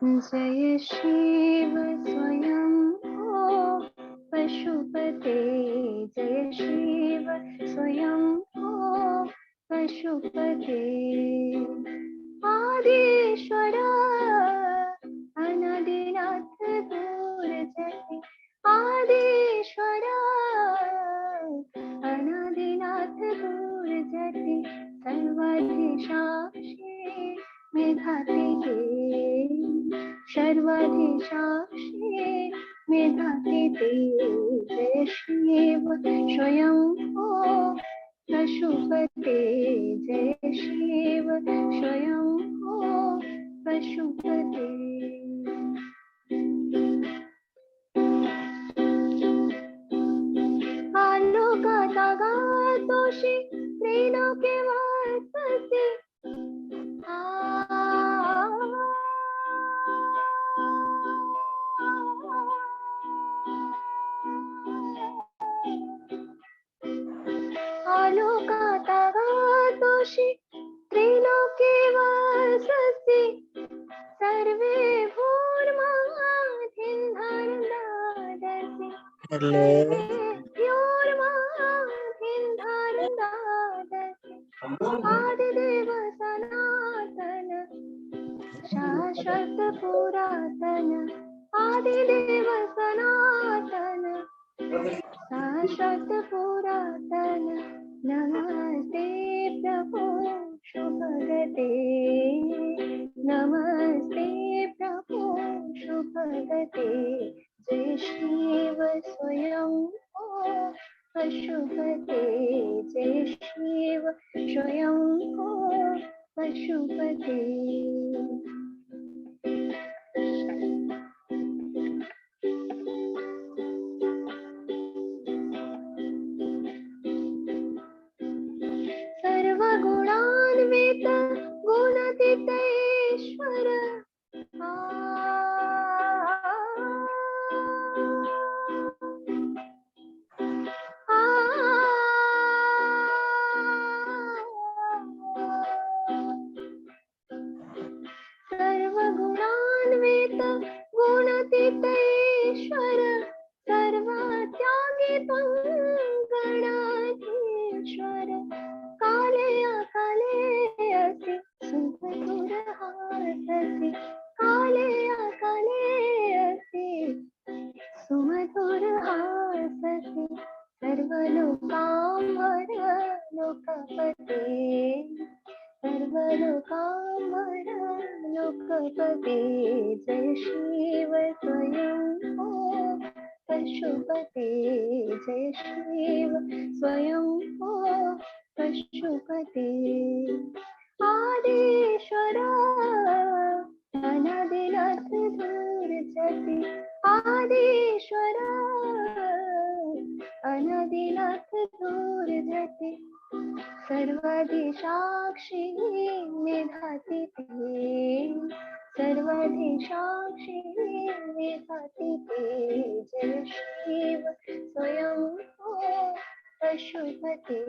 जय शिव स्वयं हो पशुपते, जय शिव स्वयं हो पशुपते। आदिश्वर अनादिनाथ दूरजति, आदिश्वर अनादिनाथ दूरजति, सर्वाधिशाक्षी मेधाती ते, सर्वाधिशाक्षी मेधाती ते। जय शिव स्वयं हो पशुपते, जय शिव स्वयं हो पशुपते। आलोकातागातोषि त्रिलोके वाससि, आलोकातागातोषि त्रिलोके वाससि, सर्वे भूर्माधिन्धरन्दादसि, सर्वे भूर्माधिन्धरन्दादसि। आदिदेव सनातन शाश्वत पुरातन, आदिदेव सनातन शाश्वत पुरातन। नमस्ते प्रभु शुभगते, नमस्ते प्रभु शुभगते। जय शिव स्वयं हो पशुपते, जय शिव स्वयं हो पशुपते। सर्वगुणान्वित गुणातीतेश्वर, सर्वगुणान्वित गुणातीतेश्वर, सर्वत्यागी त्वं गणाधीश्वर। काले अकाले असि सुमधुरहाससि, काले अकाले असि सुमधुरहाससि। सर्वलोकाम्बर लोकपते, सर्वलोकाम्बर लोकपते। जय शिव स्वयं हो पशुपते, जय शिव स्वयं हो पशुपते। आदिश्वर अनादिनाथ दूरजति, आदिश्वर अनादिनाथ दूरजति, सर्वाधिशाक्षी मेधाती ते, सर्वाधिशाक्षी मेधाती ते। जय शिव स्वयं हो पशुपते,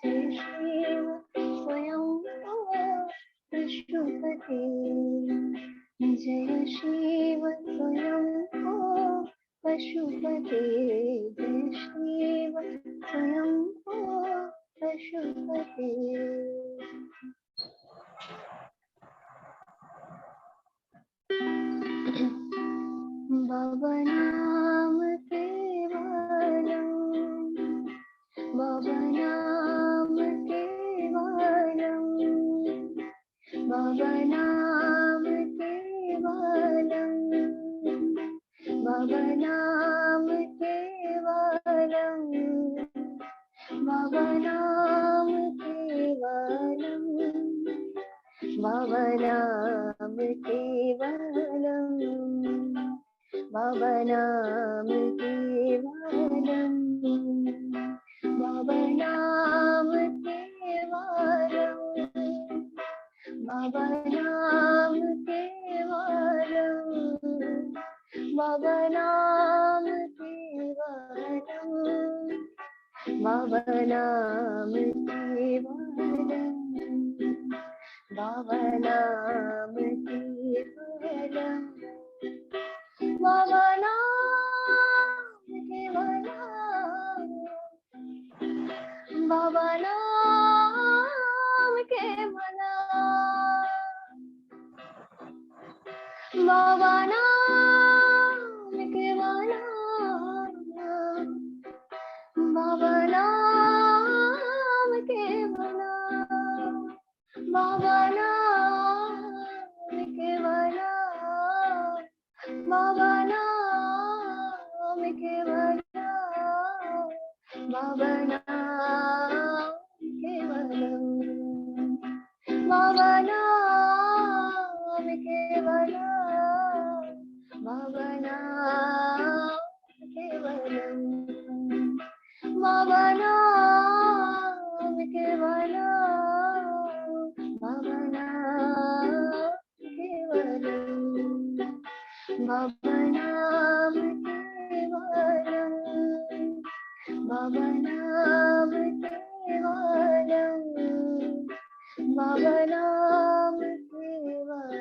जय शिव स्वयं हो पशुपते। जय शिव स्वयं हो पशुपते, जय शिव स्वयं हो पशुपते। भवनाम केवलम, भवनाम केवलम, भवनाम केवलम, भवनाम केवलम, भवनाम केवलम, भवनाम केवलम, भवनाम केवलम, भवनाम केवलम, भवनाम केवलम, भवनाम केवलम, भवनाम केवलम, बाबा नाम केवलम, बाबा नाम केवलम, बाबा नाम केवलम, बाबा नाम केवलम, बाबा नाम केवलम, बाबा नाम केवलम, बाबा नाम केवलम, बाबा नाम केवलम, बाबा नाम केवलम, बाबा नाम केवलम, बाबा नाम केवलम, बाबा नाम केवलम, बाबा नाम केवलम, बाबा नाम केवलम, बाबा नाम केवलम,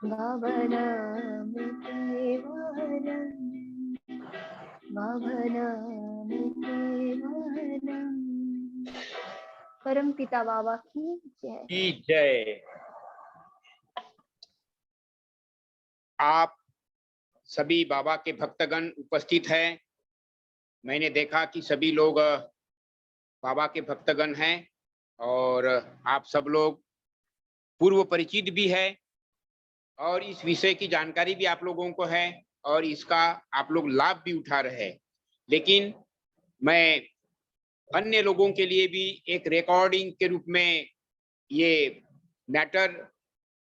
बाबा नाम केवलम, बाबा नाम केवलम। परम पिता बाबा की जय। आप सभी बाबा के भक्तगण उपस्थित हैं। मैंने देखा कि सभी लोग बाबा के भक्तगण हैं और आप सब लोग पूर्व परिचित भी है और इस विषय की जानकारी भी आप लोगों को है और इसका आप लोग लाभ भी उठा रहे हैं। लेकिन मैं अन्य लोगों के लिए भी एक रिकॉर्डिंग के रूप में ये मैटर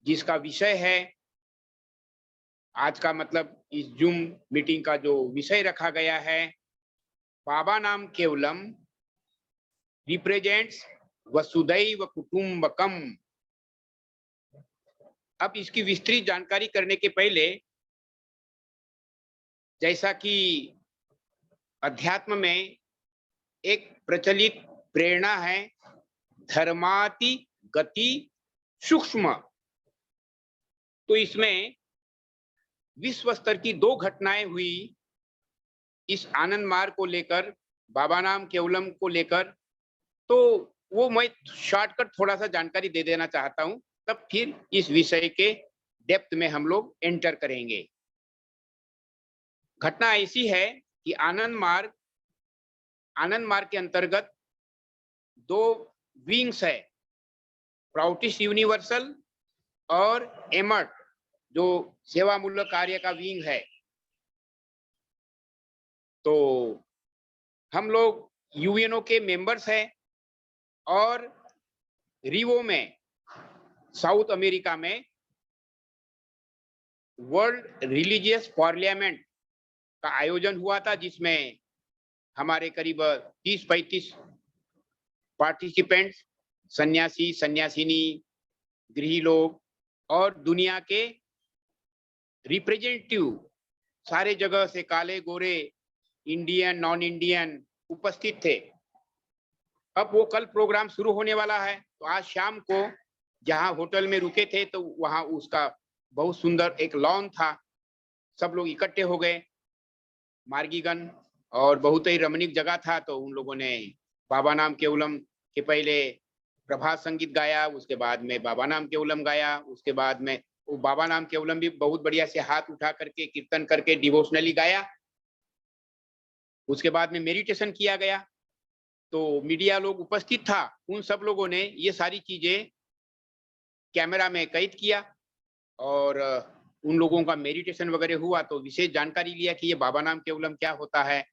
जिसका विषय है आज का, मतलब इस जूम मीटिंग का जो विषय रखा गया है, बाबा नाम केवलम रिप्रेजेंट्स वसुधैव कुटुंबकम। अब इसकी विस्तृत जानकारी करने के पहले, जैसा कि अध्यात्म में एक प्रचलित प्रेरणा है, धर्माति गति सूक्ष्म, तो इसमें विश्व स्तर की 2 घटनाएं हुई इस आनंद मार्ग को लेकर, बाबा नाम केवलम को लेकर। तो वो मैं शॉर्टकट थोड़ा सा जानकारी दे देना चाहता हूं, तब फिर इस विषय के डेप्थ में हम लोग एंटर करेंगे। घटना ऐसी है कि आनंद मार्ग के अंतर्गत 2 विंग्स है, प्राउटिस्ट यूनिवर्सल और एमर्ट जो सेवामूलक कार्य का विंग है। तो हम लोग यूएनओ के मेंबर्स हैं और रिवो में साउथ अमेरिका में वर्ल्ड रिलीजियस पार्लियामेंट का आयोजन हुआ था, जिसमें हमारे करीब 30-35 पार्टिसिपेंट्स, सन्यासी सन्यासिनी, गृही लोग और दुनिया के रिप्रेजेंटेटिव सारे जगह से, काले गोरे, इंडियन नॉन इंडियन उपस्थित थे। अब वो कल प्रोग्राम शुरू होने वाला है, तो आज शाम को जहां होटल में रुके थे तो वहां उसका बहुत सुंदर एक लॉन था, सब लोग इकट्ठे हो गए मार्गीगण, और बहुत ही रमणीक जगह था। तो उन लोगों ने बाबा नाम केवलम के पहले प्रभात संगीत गाया, उसके बाद में बाबा नाम केवलम गाया, उसके बाद में वो बाबा नाम केवलम भी बहुत बढ़िया से हाथ उठा करके कीर्तन करके डिवोशनली गाया। उसके बाद में मेडिटेशन किया गया। तो मीडिया लोग उपस्थित था, उन सब लोगों ने ये सारी चीजें कैमरा में कैद किया और उन लोगों का मेडिटेशन वगैरह हुआ। तो विशेष जानकारी लिया कि ये बाबा नाम केवलम क्या होता है,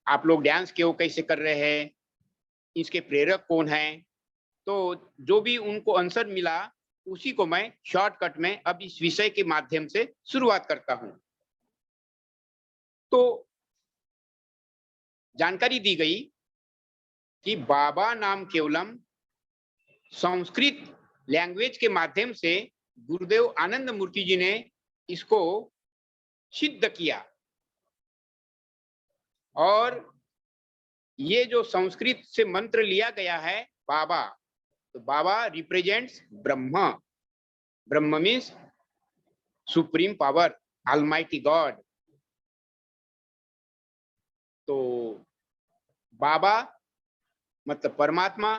आप लोग डांस क्यों कैसे कर रहे हैं, इसके प्रेरक कौन हैं। तो जो भी उनको आंसर मिला उसी को मैं शॉर्टकट में अब इस विषय के माध्यम से शुरुआत करता हूं। तो जानकारी दी गई कि बाबा नाम केवलम संस्कृत लैंग्वेज के माध्यम से गुरुदेव आनंद मूर्ति जी ने इसको सिद्ध किया, और ये जो संस्कृत से मंत्र लिया गया है बाबा, तो बाबा रिप्रेजेंट्स ब्रह्मा, ब्रह्म means supreme power, almighty God. तो बाबा मतलब परमात्मा,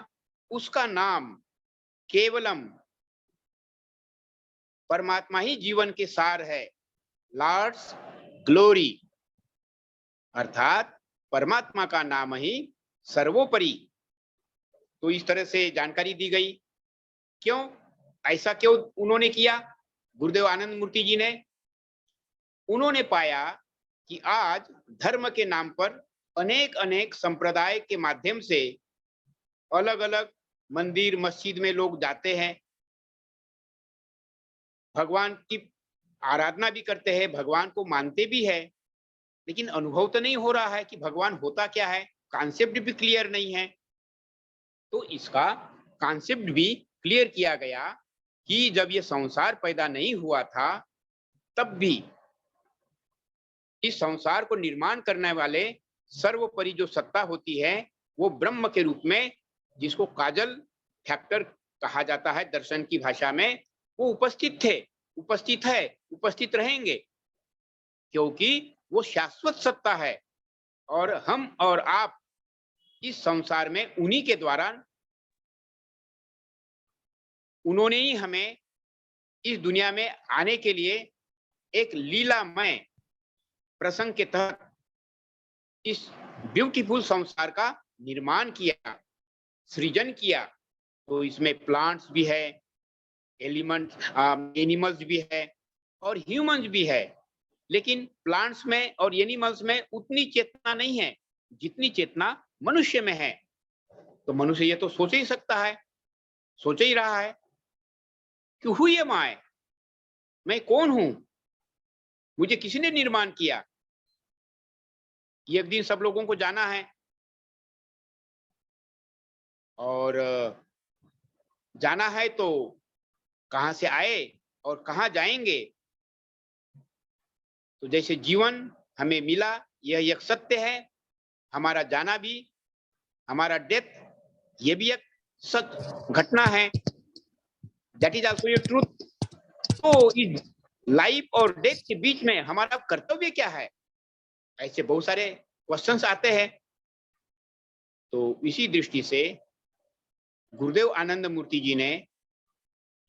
उसका नाम केवलम, परमात्मा ही जीवन के सार है, लॉर्ड्स ग्लोरी, अर्थात परमात्मा का नाम ही सर्वोपरि। तो इस तरह से जानकारी दी गई। क्यों ऐसा क्यों उन्होंने किया? गुरुदेव आनंद मूर्ति जी ने, उन्होंने पाया कि आज धर्म के नाम पर अनेक अनेक संप्रदाय के माध्यम से अलग अलग मंदिर मस्जिद में लोग जाते हैं, भगवान की आराधना भी करते हैं, भगवान को मानते भी है, लेकिन अनुभव तो नहीं हो रहा है कि भगवान होता क्या है, कॉन्सेप्ट भी क्लियर नहीं है। तो इसका कॉन्सेप्ट भी क्लियर किया गया कि जब ये संसार पैदा नहीं हुआ था तब भी इस संसार को निर्माण करने वाले सर्वोपरि जो सत्ता होती है वो ब्रह्म के रूप में, जिसको काजल फैक्टर कहा जाता है दर्शन की भाषा में, वो उपस्थित थे, उपस्थित है, उपस्थित रहेंगे, क्योंकि वो शाश्वत सत्ता है और हम और आप इस संसार में उन्हीं के द्वारा, उन्होंने ही हमें इस दुनिया में आने के लिए एक लीलामय प्रसंग के तहत इस ब्यूटीफुल संसार का निर्माण किया, सृजन किया। तो इसमें प्लांट्स भी है, एनिमल्स भी है और ह्यूमंस भी है, लेकिन प्लांट्स में और एनिमल्स में उतनी चेतना नहीं है जितनी चेतना मनुष्य में है। तो मनुष्य ये तो सोच ही सकता है, सोच ही रहा है कि हु एम आई, मैं कौन हूं, मुझे किसने निर्माण किया। ये एक दिन सब लोगों को जाना है और जाना है तो कहां से आए और कहां जाएंगे। तो जैसे जीवन हमें मिला, यह एक सत्य है, हमारा जाना भी, हमारा डेथ, ये भी एक सत्य घटना है, that is also a truth. तो इस लाइफ और डेथ के बीच में हमारा कर्तव्य क्या है, ऐसे बहुत सारे क्वेश्चंस आते हैं। तो इसी दृष्टि से गुरुदेव आनंद मूर्ति जी ने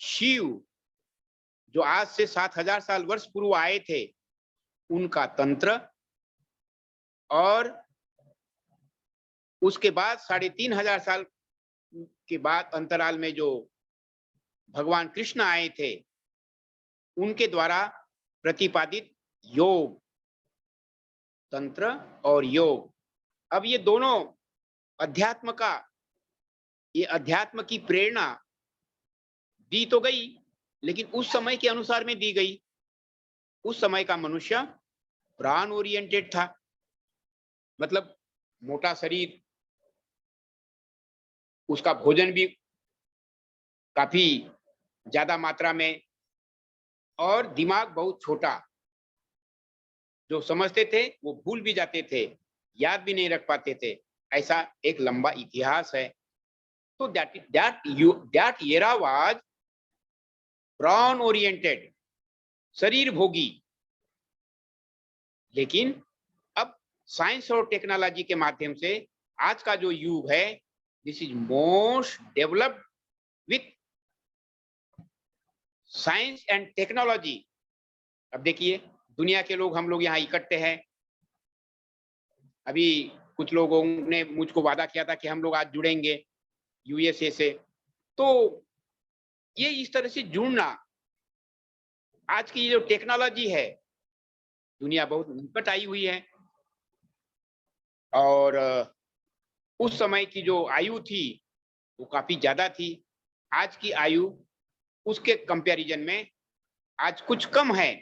शिव जो आज से 7000 साल वर्ष पूर्व आए थे, उनका तंत्र और उसके बाद 3500 साल के बाद अंतराल में जो भगवान कृष्ण आए थे, उनके द्वारा प्रतिपादित योग, तंत्र और योग, अब ये दोनों अध्यात्म का, ये अध्यात्म की प्रेरणा दी तो गई, लेकिन उस समय के अनुसार में दी गई। उस समय का मनुष्य प्राण ओरिएंटेड था, मतलब मोटा शरीर, उसका भोजन भी काफी ज्यादा मात्रा में और दिमाग बहुत छोटा, जो समझते थे वो भूल भी जाते थे, याद भी नहीं रख पाते थे, ऐसा एक लंबा इतिहास है। तो that era was प्राण ओरिएंटेड, शरीर भोगी। लेकिन अब साइंस और टेक्नोलॉजी के माध्यम से आज का जो युग है, this is most developed with science and technology. अब देखिए दुनिया के लोग, हम लोग यहाँ इकट्ठे हैं, अभी कुछ लोगों ने मुझको वादा किया था कि हम लोग आज जुड़ेंगे यूएसए से। तो ये इस तरह से जुड़ना, आज की जो टेक्नोलॉजी है, दुनिया बहुत निकट आई हुई है और उस समय की जो आयु थी वो काफी ज्यादा थी। आज की आयु उसके कंपैरिजन में आज कुछ कम है।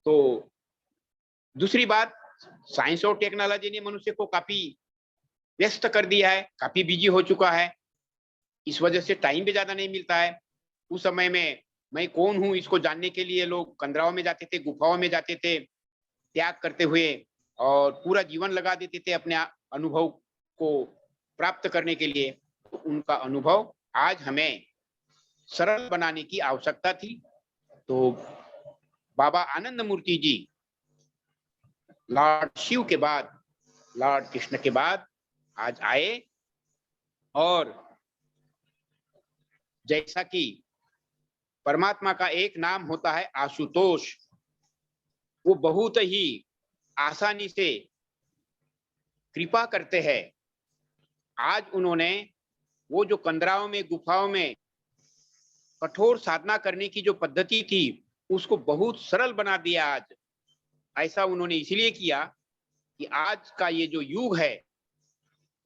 तो दूसरी बात, साइंस और टेक्नोलॉजी ने मनुष्य को काफी व्यस्त कर दिया है, काफी बिजी हो चुका है, इस वजह से टाइम भी ज्यादा नहीं मिलता है। उस समय में मैं कौन हूं इसको जानने के लिए लोग कंदराओं में जाते थे, गुफाओं में जाते थे, त्याग करते हुए, और पूरा जीवन लगा देते थे अपने अनुभव को प्राप्त करने के लिए। तो उनका अनुभव आज हमें सरल बनाने की आवश्यकता थी। तो बाबा आनंद मूर्ति जी लॉर्ड शिव के बाद, लॉर्ड कृष्ण के बाद आज आए, और जैसा कि परमात्मा का एक नाम होता है आशुतोष, वो बहुत ही आसानी से कृपा करते हैं। आज उन्होंने वो जो कंदराओं में, गुफाओं में कठोर साधना करने की जो पद्धति थी, उसको बहुत सरल बना दिया आज। ऐसा उन्होंने इसलिए किया कि आज का ये जो युग है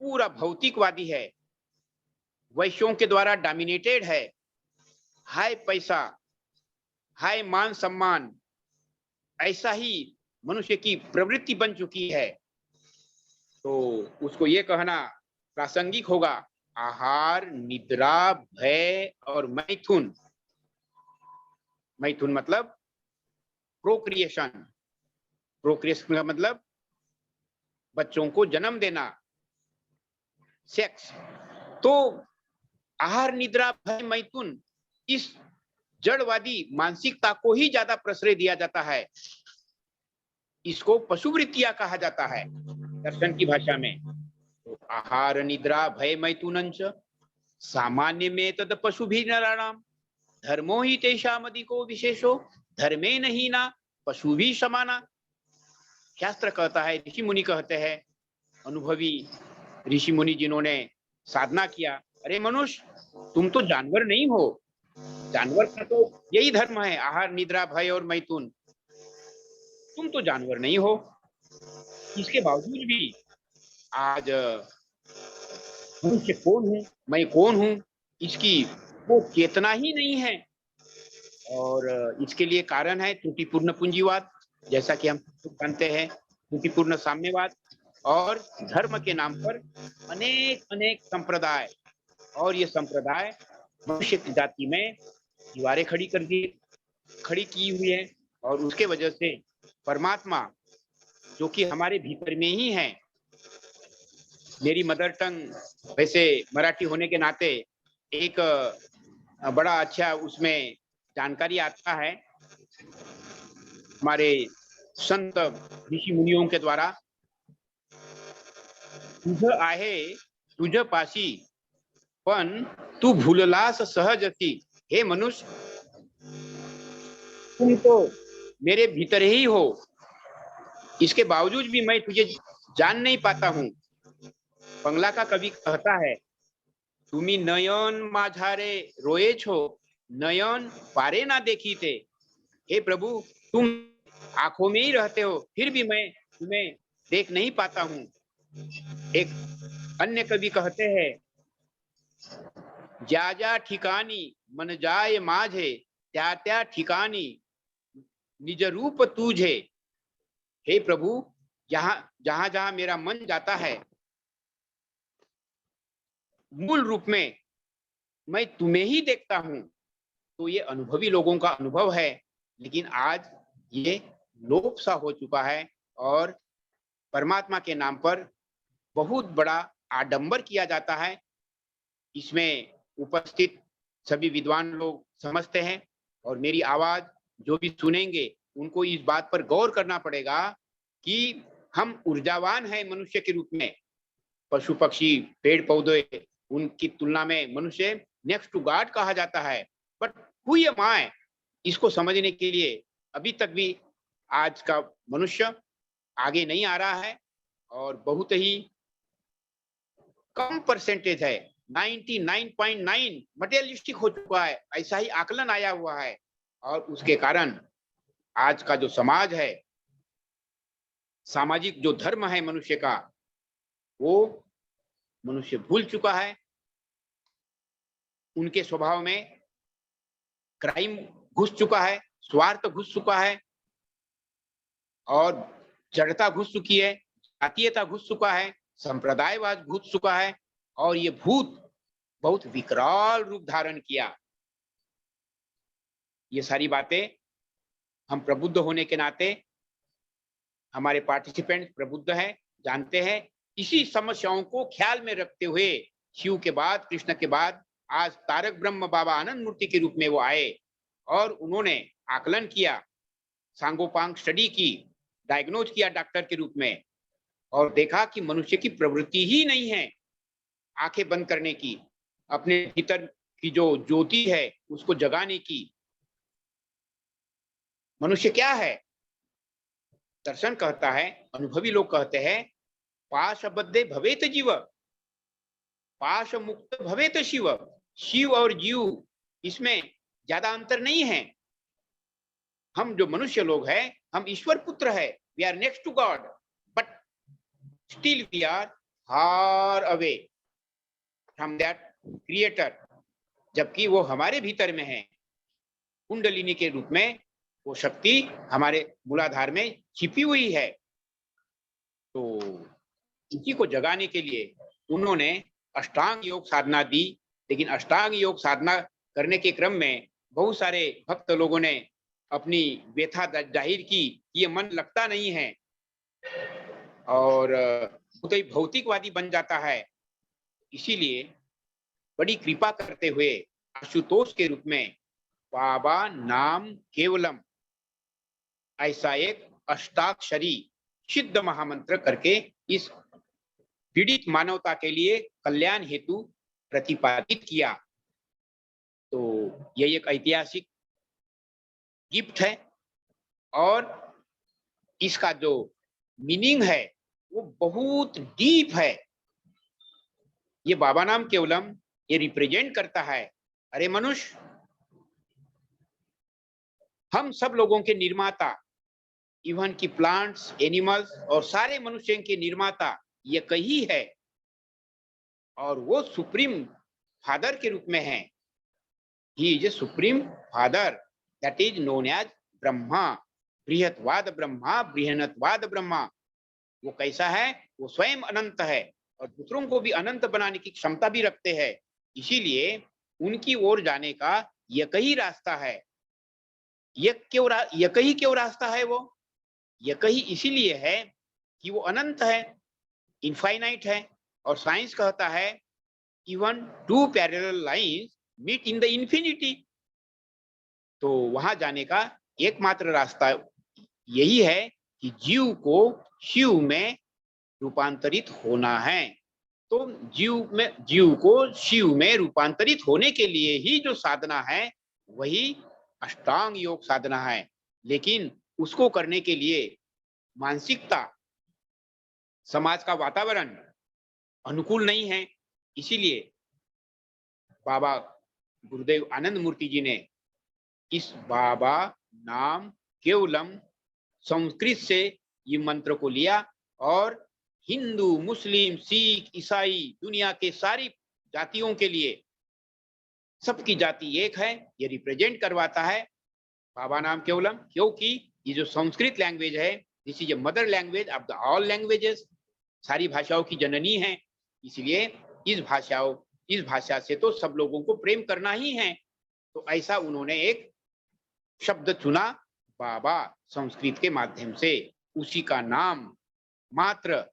पूरा भौतिकवादी है, वैश्यों के द्वारा डोमिनेटेड है। हाय पैसा, हाय मान सम्मान, ऐसा ही मनुष्य की प्रवृत्ति बन चुकी है। तो उसको ये कहना प्रासंगिक होगा, आहार, निद्रा, भय और मैथुन। मैथुन मतलब प्रोक्रिएशन, प्रोक्रिएशन का मतलब बच्चों को जन्म देना, सेक्स। तो आहार, निद्रा, भय, मैथुन, इस जड़वादी मानसिकता को ही ज्यादा प्रश्रय दिया जाता है। इसको पशुवृत्तियां कहा जाता है दर्शन की भाषा में। तो आहार, निद्रा, भय, मैथुनंच सामान्य में तद पशु भी नराणाम धर्मो ही तेषामधिको विशेषो धर्मे नहीं ना पशु भी समाना। शास्त्र कहता है, ऋषि मुनि कहते हैं, अनुभवी ऋषि मुनि जिन्होंने साधना किया, अरे मनुष्य, तुम तो जानवर नहीं हो। जानवर का तो यही धर्म है, आहार, निद्रा, भय और मैथुन। तुम तो जानवर नहीं हो। इसके बावजूद भी आज मनुष्य कौन हूं, मैं कौन हूं, इसकी वो चेतना ही नहीं है। और इसके लिए कारण है त्रुटिपूर्ण पूंजीवाद, जैसा कि हम जानते हैं, त्रुटिपूर्ण साम्यवाद, और धर्म के नाम पर अनेक अनेक संप्रदाय। और ये संप्रदाय मनुष्य की जाति में दीवारें खड़ी की हुई है। और उसके वजह से परमात्मा, जो कि हमारे भीतर में ही है, मेरी मदर टंग वैसे मराठी होने के नाते एक बड़ा अच्छा उसमें जानकारी आता है हमारे संत ऋषि मुनियों के द्वारा। तुझ आहे तुझ पाशी पण तू भूललास सहजती। हे मनुष्य, तुम तो मेरे भीतर ही हो, इसके बावजूद भी मैं तुझे जान नहीं पाता हूं। बंगला का कवि कहता है, तुम्ही नयन माझारे रोए छो, नयन पारे ना देखी थे। हे प्रभु, तुम आंखों में ही रहते हो, फिर भी मैं तुम्हें देख नहीं पाता हूं। एक अन्य कवि कहते हैं, ज्या ज्या ठिकाणी मन जाय माझे, त्या त्या ठिकाणी निज रूप तुझे। हे प्रभु, जहां जहां मेरा मन जाता है, मूल रूप में मैं तुम्हें ही देखता हूं। तो ये अनुभवी लोगों का अनुभव है, लेकिन आज ये लोप सा हो चुका है, और परमात्मा के नाम पर बहुत बड़ा आडंबर किया जाता है। इसमें उपस्थित सभी विद्वान लोग समझते हैं, और मेरी आवाज जो भी सुनेंगे उनको इस बात पर गौर करना पड़ेगा कि हम ऊर्जावान हैं मनुष्य के रूप में। पशु पक्षी, पेड़ पौधे, उनकी तुलना में मनुष्य नेक्स्ट टू गॉड कहा जाता है। बट हु एम आई, इसको समझने के लिए अभी तक भी आज का मनुष्य आगे नहीं आ रहा है, और बहुत ही कम परसेंटेज है, 99.9 मटेरियलिस्टिक हो चुका है, ऐसा ही आकलन आया हुआ है। और उसके कारण आज का जो समाज है, सामाजिक जो धर्म है मनुष्य का, वो मनुष्य भूल चुका है। उनके स्वभाव में क्राइम घुस चुका है, स्वार्थ घुस चुका है, और जड़ता घुस चुकी है, जातीयता घुस चुका है, संप्रदायवाद घुस चुका है, और ये भूत बहुत विकराल रूप धारण किया। ये सारी बातें हम प्रबुद्ध होने के नाते, हमारे पार्टिसिपेंट प्रबुद्ध हैं, जानते हैं। इसी समस्याओं को ख्याल में रखते हुए शिव के बाद, कृष्ण के बाद आज तारक ब्रह्म बाबा आनंद मूर्ति के रूप में वो आए और उन्होंने आकलन किया, सांगोपांग स्टडी की, डायग्नोज किया डॉक्टर के रूप में और देखा कि मनुष्य की प्रवृत्ति ही नहीं है आंखें बंद करने की, अपने भीतर की जो ज्योति है उसको जगाने की। मनुष्य क्या है? दर्शन कहता है, अनुभवी लोग कहते हैं, पाशबद्धे भवेत जीव, पाश मुक्त भवेत शिव। शिव और जीव इसमें ज्यादा अंतर नहीं है। हम जो मनुष्य लोग हैं, हम ईश्वर पुत्र है, we are next to God, but still we are far away from that creator, जबकि वो हमारे भीतर में है। कुंडलिनी के रूप में वो शक्ति हमारे मूलाधार में छिपी हुई है। तो इसी को जगाने के लिए उन्होंने अष्टांग योग साधना दी, लेकिन अष्टांग योग साधना करने के क्रम में बहुत सारे भक्त लोगों ने अपनी व्यथा जाहिर की, ये मन लगता नहीं है और वो तो भौतिकवादी बन जाता है। इसीलिए बड़ी कृपा करते हुए आशुतोष के रूप में बाबा नाम केवलम ऐसा एक अष्टाक्षरी सिद्ध महामंत्र करके इस पीड़ित मानवता के लिए कल्याण हेतु प्रतिपादित किया। तो यह एक ऐतिहासिक गिफ्ट है और इसका जो मीनिंग है वो बहुत डीप है। ये बाबा नाम केवलम ये रिप्रेजेंट करता है, अरे मनुष्य, हम सब लोगों के निर्माता, इवन की प्लांट्स, एनिमल्स और सारे मनुष्य के निर्माता ये कही है और वो सुप्रीम फादर के रूप में है। He is a supreme father that is known as Brahma, बृहत्वाद ब्रह्मा, बृहनत्वाद ब्रह्मा। वो कैसा है? वो स्वयं अनंत है और दूसरों को भी अनंत बनाने की क्षमता भी रखते हैं। इसीलिए उनकी ओर जाने का एक ही रास्ता है। एक ही क्यों रास्ता है? वो एक ही इसीलिए है कि वो अनंत है, इनफाइनाइट है और साइंस कहता है even two parallel lines meet in the infinity. तो वहां जाने का एकमात्र रास्ता यही है कि जीव को शिव में रूपांतरित होना है। तो जीव को शिव में रूपांतरित होने के लिए ही जो साधना है वही अष्टांग योग साधना है। लेकिन उसको करने के लिए मानसिकता, समाज का वातावरण अनुकूल नहीं है। इसीलिए बाबा गुरुदेव आनंद मूर्ति जी ने इस बाबा नाम केवलम संस्कृत से ये मंत्र को लिया और हिंदू, मुस्लिम, सिख, ईसाई, दुनिया के सारी जातियों के लिए, सबकी जाति एक है, ये रिप्रेजेंट करवाता है बाबा नाम केवलम। क्योंकि ये जो संस्कृत लैंग्वेज है, this is a mother language of the all languages, सारी भाषाओं की जननी है। इसलिए इस भाषा से तो सब लोगों को प्रेम करना ही है। तो ऐसा उन्होंने एक शब्द चुना बाबा, संस्कृत के माध्यम से, उसी का नाम मात्र,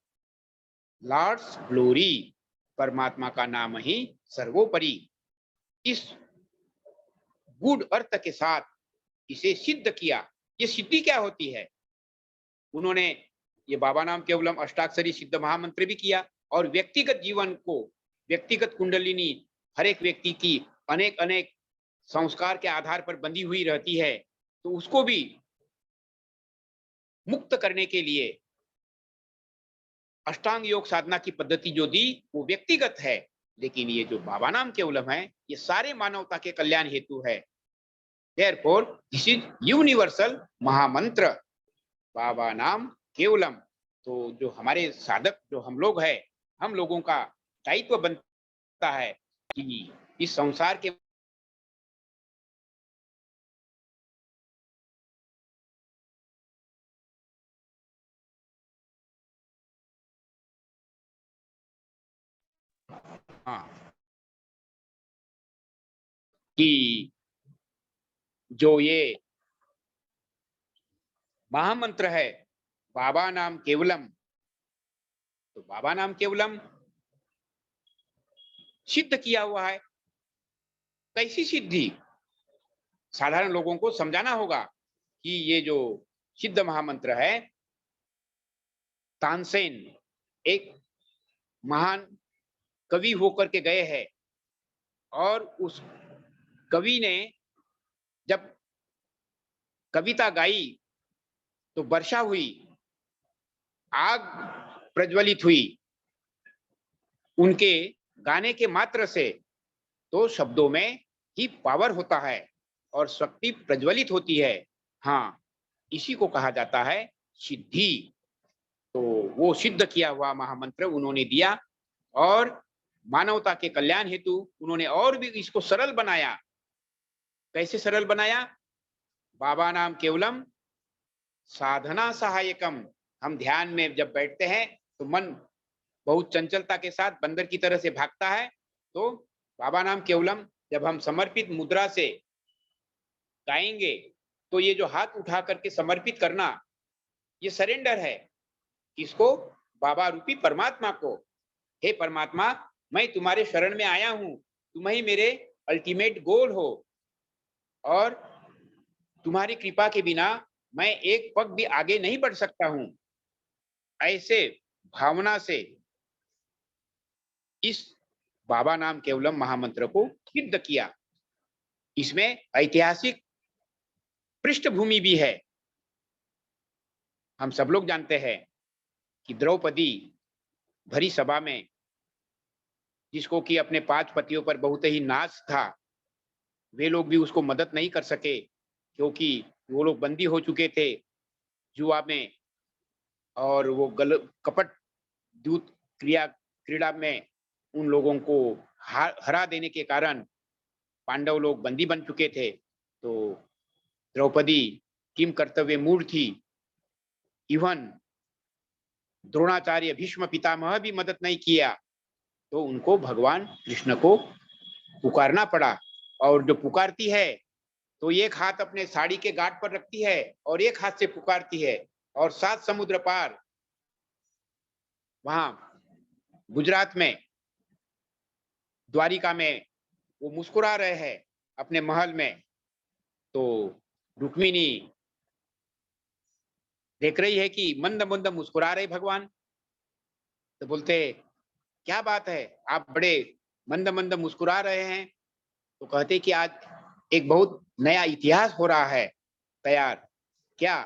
लॉर्ड्स ग्लोरी, परमात्मा का नाम ही सर्वोपरि। इस गुड अर्थ के साथ इसे सिद्ध किया। ये सिद्धि क्या होती है? उन्होंने ये बाबा नाम केवलम अष्टाक्षरी सिद्ध महामंत्र भी किया और व्यक्तिगत जीवन को, व्यक्तिगत कुंडलिनी हर एक व्यक्ति की अनेक अनेक संस्कार के आधार पर बंधी हुई रहती है, तो उसको भी मुक्त करने के लिए अष्टांग योग साधना की पद्धति जो दी वो व्यक्तिगत है, लेकिन ये जो बाबा नाम केवलम है ये सारे मानवता के कल्याण हेतु है। देयरफॉर दिस इज यूनिवर्सल महामंत्र, बाबा नाम केवलम। तो जो हमारे साधक, जो हम लोग हैं, हम लोगों का दायित्व बनता है कि इस संसार के कि जो ये महामंत्र है बाबा नाम केवलम, तो बाबा नाम केवलम सिद्ध किया हुआ है कैसी सिद्धि? साधारण लोगों को समझाना होगा कि ये जो सिद्ध महामंत्र है, तानसेन एक महान कवि होकर के गए हैं और उस कवि ने जब कविता गाई तो वर्षा हुई, आग प्रज्वलित हुई उनके गाने के मात्र से। तो शब्दों में ही पावर होता है और शक्ति प्रज्वलित होती है। हाँ, इसी को कहा जाता है सिद्धि। तो वो सिद्ध किया हुआ महामंत्र उन्होंने दिया और मानवता के कल्याण हेतु उन्होंने और भी इसको सरल बनाया। कैसे सरल बनाया? बाबा नाम केवलम साधना सहायकम। हम ध्यान में जब बैठते हैं तो मन बहुत चंचलता के साथ बंदर की तरह से भागता है, तो बाबा नाम केवलम जब हम समर्पित मुद्रा से गाएंगे तो ये जो हाथ उठा करके समर्पित करना, ये सरेंडर है। किसको? बाबा रूपी परमात्मा को। हे परमात्मा, मैं तुम्हारे शरण में आया हूं, तुम ही मेरे अल्टीमेट गोल हो और तुम्हारी कृपा के बिना मैं एक पग भी आगे नहीं बढ़ सकता हूं। ऐसे भावना से इस बाबा नाम केवलम महामंत्र को सिद्ध किया। इसमें ऐतिहासिक पृष्ठभूमि भी है। हम सब लोग जानते हैं कि द्रौपदी भरी सभा में, जिसको कि अपने 5 पतियों पर बहुत ही नाज था, वे लोग भी उसको मदद नहीं कर सके क्योंकि वो लोग बंदी हो चुके थे जुआ में और वो कपट दूत क्रीड़ा में उन लोगों को हरा देने के कारण पांडव लोग बंदी बन चुके थे। तो द्रौपदी किम कर्तव्य मूढ़ थी। इवन द्रोणाचार्य भीष्म पितामह भी मदद नहीं किया, तो उनको भगवान कृष्ण को पुकारना पड़ा। और जो पुकारती है तो एक हाथ अपने साड़ी के गांठ पर रखती है और एक हाथ से पुकारती है और 7 समुद्र पार वहां गुजरात में द्वारिका में वो मुस्कुरा रहे हैं अपने महल में। तो रुक्मिणी देख रही है कि मंद मंद मुस्कुरा रहे भगवान। तो बोलते क्या बात है, आप बड़े मंद मंद मुस्कुरा रहे हैं? तो कहते कि आज एक बहुत नया इतिहास हो रहा है तैयार। क्या?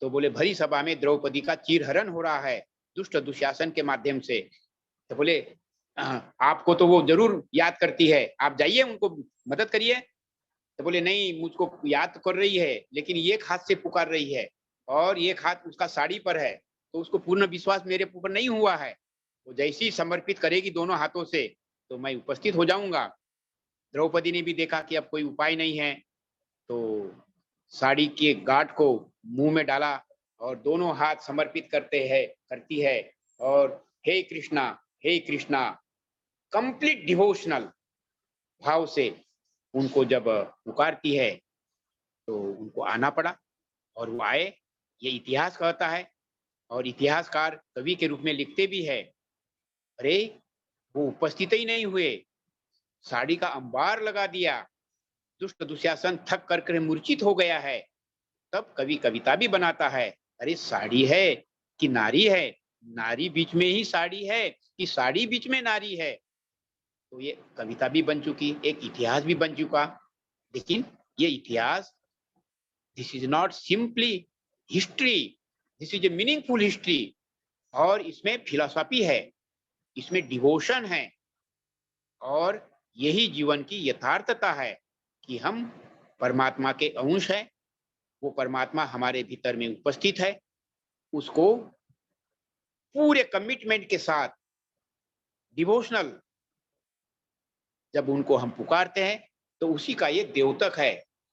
तो बोले भरी सभा में द्रौपदी का चीरहरण हो रहा है दुष्ट दुशासन के माध्यम से। तो बोले आपको तो वो जरूर याद करती है, आप जाइए उनको मदद करिए। तो बोले नहीं, मुझको याद कर रही है लेकिन एक हाथ से पुकार रही है और एक हाथ उसका साड़ी पर है, तो उसको पूर्ण विश्वास मेरे ऊपर नहीं हुआ है। तो जैसी समर्पित करेगी दोनों हाथों से तो मैं उपस्थित हो जाऊंगा। द्रौपदी ने भी देखा कि अब कोई उपाय नहीं है, तो साड़ी के गांठ को मुंह में डाला और दोनों हाथ समर्पित करती है और हे कृष्णा कंप्लीट डिवोशनल भाव से उनको जब पुकारती है तो उनको आना पड़ा और वो आए। ये इतिहास कहता है और इतिहासकार कवि के रूप में लिखते भी है, अरे वो उपस्थित ही नहीं हुए, साड़ी का अंबार लगा दिया, दुष्ट दुशासन थक कर मूर्छित हो गया है। तब कवि कविता भी बनाता है, अरे साड़ी है कि नारी है, नारी बीच में ही साड़ी है कि साड़ी बीच में नारी है। तो ये कविता भी बन चुकी, एक इतिहास भी बन चुका। लेकिन ये इतिहास, this is not simply history, this is a meaningful history. और इसमें फिलॉसफी है, इसमें डिवोशन है और यही जीवन की यथार्थता है कि हम परमात्मा के अंश हैं। वो परमात्मा हमारे भीतर में उपस्थित है, उसको पूरे कमिटमेंट के साथ डिवोशनल जब उनको हम पुकारते हैं तो उसी का ये द्योतक है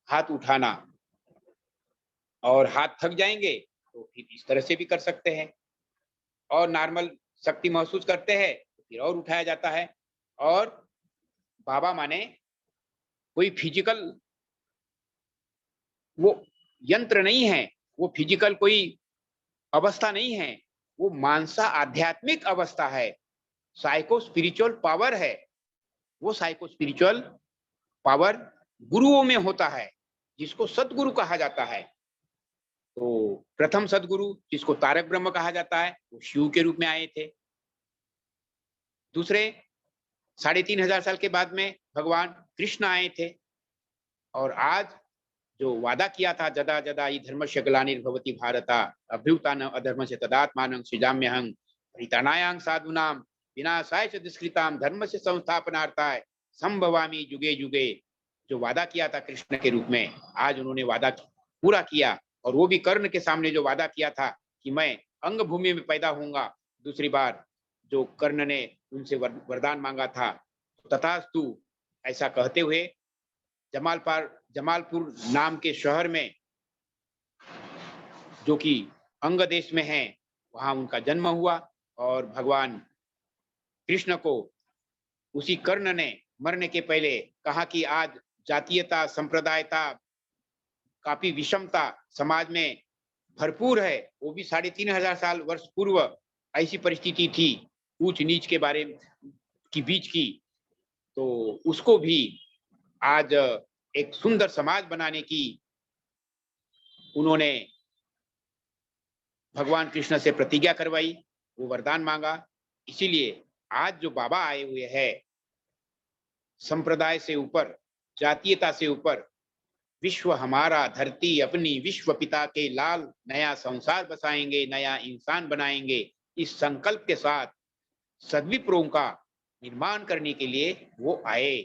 हाथ उठाना। और हाथ थक जाएंगे तो फिर इस तरह से भी कर सकते हैं और नॉर्मल शक्ति महसूस करते हैं तो फिर और उठाया जाता है। और बाबा माने कोई फिजिकल वो यंत्र नहीं है, वो फिजिकल कोई अवस्था नहीं है, वो मानसा आध्यात्मिक अवस्था है, साइको स्पिरिचुअल पावर है। वो साइको स्पिरिचुअल पावर गुरुओं में होता है, जिसको सदगुरु कहा जाता है। तो प्रथम सदगुरु जिसको तारक ब्रह्म कहा जाता है, वो शिव के रूप में आए थे। दूसरे 3500 साल के बाद में भगवान कृष्ण आए थे। और आज जो वादा किया था, जदा जदा ही धर्मस्य ग्लानिर्भवति भारत अभ्युत्थानम् अधर्मस्य तदात्मानं सृजाम्यहं परित्राणाय साधूनां विनाशाय च दुष्कृतां धर्मस्य संस्थापनार्थाय संभवामि युगे युगे। जो वादा किया था कृष्ण के रूप में, आज उन्होंने वादा पूरा किया। और वो भी कर्ण के सामने जो वादा किया था कि मैं अंग भूमि में पैदा होऊंगा, दूसरी बार जो कर्ण ने उनसे वरदान मांगा था, तथास्तु ऐसा कहते हुए जमालपुर नाम के शहर में, जो कि अंग देश में है, वहां उनका जन्म हुआ। और भगवान कृष्ण को उसी कर्ण ने मरने के पहले कहा कि आज जातीयता, संप्रदायता, काफी विषमता समाज में भरपूर है। वो भी 3500 साल वर्ष पूर्व ऐसी परिस्थिति थी ऊंच नीच के बारे की बीच की। तो उसको भी आज एक सुंदर समाज बनाने की उन्होंने भगवान कृष्ण से प्रतिज्ञा करवाई, वो वरदान मांगा। इसीलिए आज जो बाबा आए हुए हैं, संप्रदाय से ऊपर, जातीयता से ऊपर, विश्व हमारा, धरती अपनी, विश्व पिता के लाल, नया संसार बसाएंगे, नया इंसान बनाएंगे, इस संकल्प के साथ सद्विप्रों का निर्माण करने के लिए वो आए।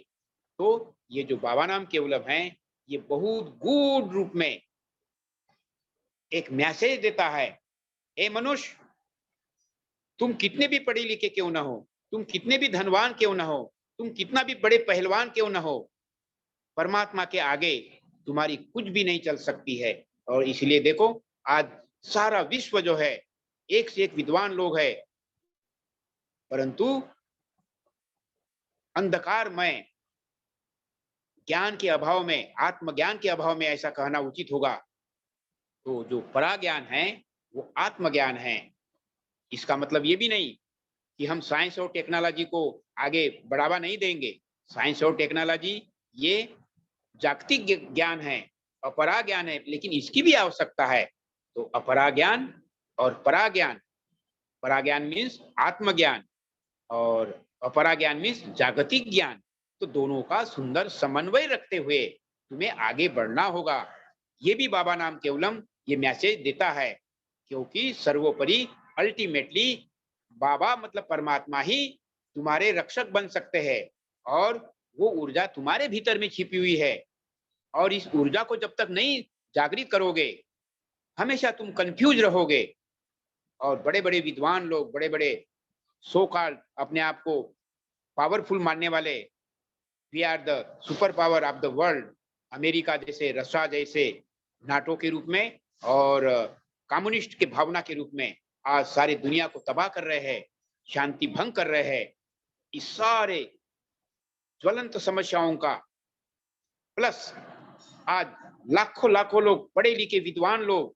तो ये जो बाबा नाम केवलम हैं, ये बहुत गूढ़ रूप में एक मैसेज देता है, ए मनुष्य, तुम कितने भी पढ़े लिखे क्यों ना हो, तुम कितने भी धनवान क्यों ना हो, तुम कितना भी बड़े पहलवान क्यों ना हो, परमात्मा के आगे तुम्हारी कुछ भी नहीं चल सकती है। और इसलिए देखो, आज सारा विश्व जो है, एक से एक विद्वान लोग हैं, परंतु अंधकारमय ज्ञान के अभाव में, आत्मज्ञान के अभाव में ऐसा कहना उचित होगा। तो जो पराज्ञान है वो आत्मज्ञान है। इसका मतलब ये भी नहीं कि हम साइंस और टेक्नोलॉजी को आगे बढ़ावा नहीं देंगे। साइंस और टेक्नोलॉजी ये जागतिक ज्ञान है, अपरा ज्ञान है, लेकिन इसकी भी आवश्यकता है। तो अपरा ज्ञान और पराज्ञान, पराज्ञान मीन्स आत्मज्ञान और अपरा ज्ञान मीन्स जागतिक ज्ञान। तो दोनों का सुंदर समन्वय रखते हुए तुम्हें आगे बढ़ना होगा। ये भी बाबा नाम केवलम ये मैसेज देता है, क्योंकि सर्वोपरि अल्टीमेटली बाबा मतलब परमात्मा ही तुम्हारे रक्षक बन सकते हैं। और वो ऊर्जा तुम्हारे भीतर में छिपी हुई है। और इस ऊर्जा को जब तक नहीं जागृत करोगे, हमेशा तुम कंफ्यूज रहोगे। और बड़े बड़े विद्वान लोग, बड़े बड़े सो कॉल्ड अपने आप को पावरफुल मानने वाले, we are the super power of the world, America जैसे, रशिया जैसे, नाटो के रूप में और कम्युनिस्ट के भावना के रूप में आज सारी दुनिया को तबाह कर रहे हैं, शांति भंग कर रहे हैं। इस सारे ज्वलंत समस्याओं का प्लस आज लाखों लाखों लोग, पढ़े लिखे विद्वान लोग,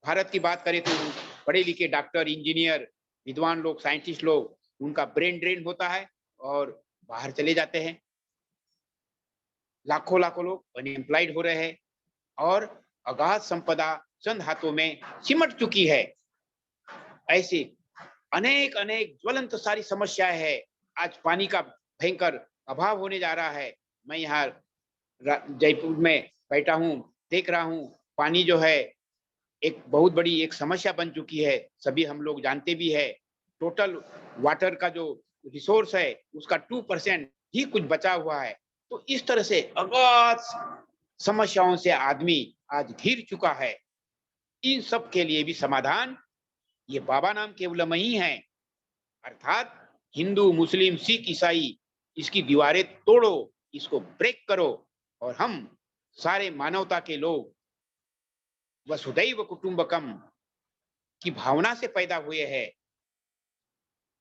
भारत की बात करें तो पढ़े लिखे डॉक्टर, इंजीनियर, विद्वान लोग, साइंटिस्ट लोग, उनका ब्रेन ड्रेन होता है और बाहर चले जाते हैं। लाखों लाखों लोग अनएम्प्लॉयड हो रहे हैं और अगाध संपदा चंद हाथों में सिमट चुकी है। ऐसे अनेक अनेक ज्वलंत सारी समस्याएं हैं। आज पानी का भयंकर अभाव होने जा रहा है। मैं यहाँ जयपुर में बैठा हूँ, देख रहा हूँ पानी जो है एक बहुत बड़ी एक समस्या बन चुकी है। सभी हम लोग जानते भी है, टोटल वाटर का जो रिसोर्स है उसका 2% ही कुछ बचा हुआ है। तो इस तरह से अगाध समस्याओं से आदमी आज घिर चुका है। इन सब के लिए भी समाधान ये बाबा नाम केवलम ही है। अर्थात हिंदू, मुस्लिम, सिख, ईसाई, इसकी दीवारें तोड़ो, इसको ब्रेक करो और हम सारे मानवता के लोग वसुधैव कुटुंबकम की भावना से पैदा हुए हैं।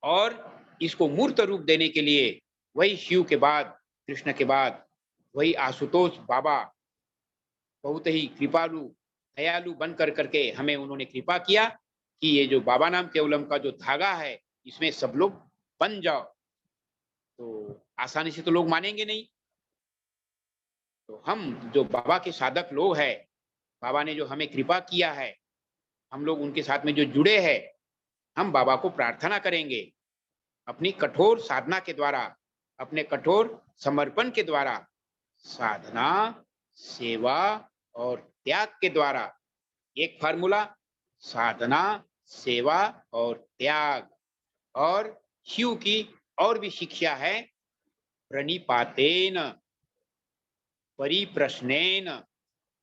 और इसको मूर्त रूप देने के लिए वही शिव के बाद, कृष्ण के बाद वही आशुतोष बाबा बहुत ही कृपालु, दयालु बन कर करके हमें उन्होंने कृपा किया कि ये जो बाबा नाम केवलम का जो धागा है, इसमें सब लोग बन जाओ। तो आसानी से तो लोग मानेंगे नहीं। तो हम जो बाबा के साधक लोग हैं, बाबा ने जो हमें कृपा किया है, हम लोग उनके साथ में जो जुड़े हैं, हम बाबा को प्रार्थना करेंगे अपनी कठोर साधना के द्वारा, अपने कठोर समर्पण के द्वारा, साधना, सेवा और त्याग के द्वारा। एक फार्मूला, साधना, सेवा और त्याग। और शिव की और भी शिक्षा है, प्रणिपातेन परिप्रश्नेन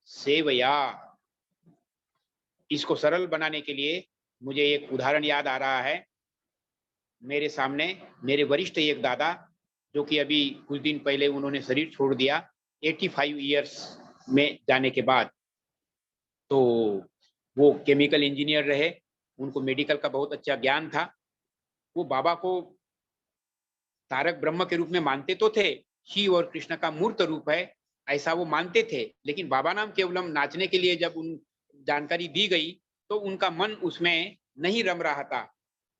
सेवया। इसको सरल बनाने के लिए मुझे एक उदाहरण याद आ रहा है। मेरे सामने मेरे वरिष्ठ एक दादा, जो कि अभी कुछ दिन पहले उन्होंने शरीर छोड़ दिया 85 इयर्स में जाने के बाद। तो वो केमिकल इंजीनियर रहे, उनको मेडिकल का बहुत अच्छा ज्ञान था। वो बाबा को तारक ब्रह्म के रूप में मानते तो थे, शिव और कृष्ण का मूर्त रूप है ऐसा वो मानते थे, लेकिन बाबा नाम केवलम नाचने के लिए जब उन जानकारी दी गई तो उनका मन उसमें नहीं रम रहा था।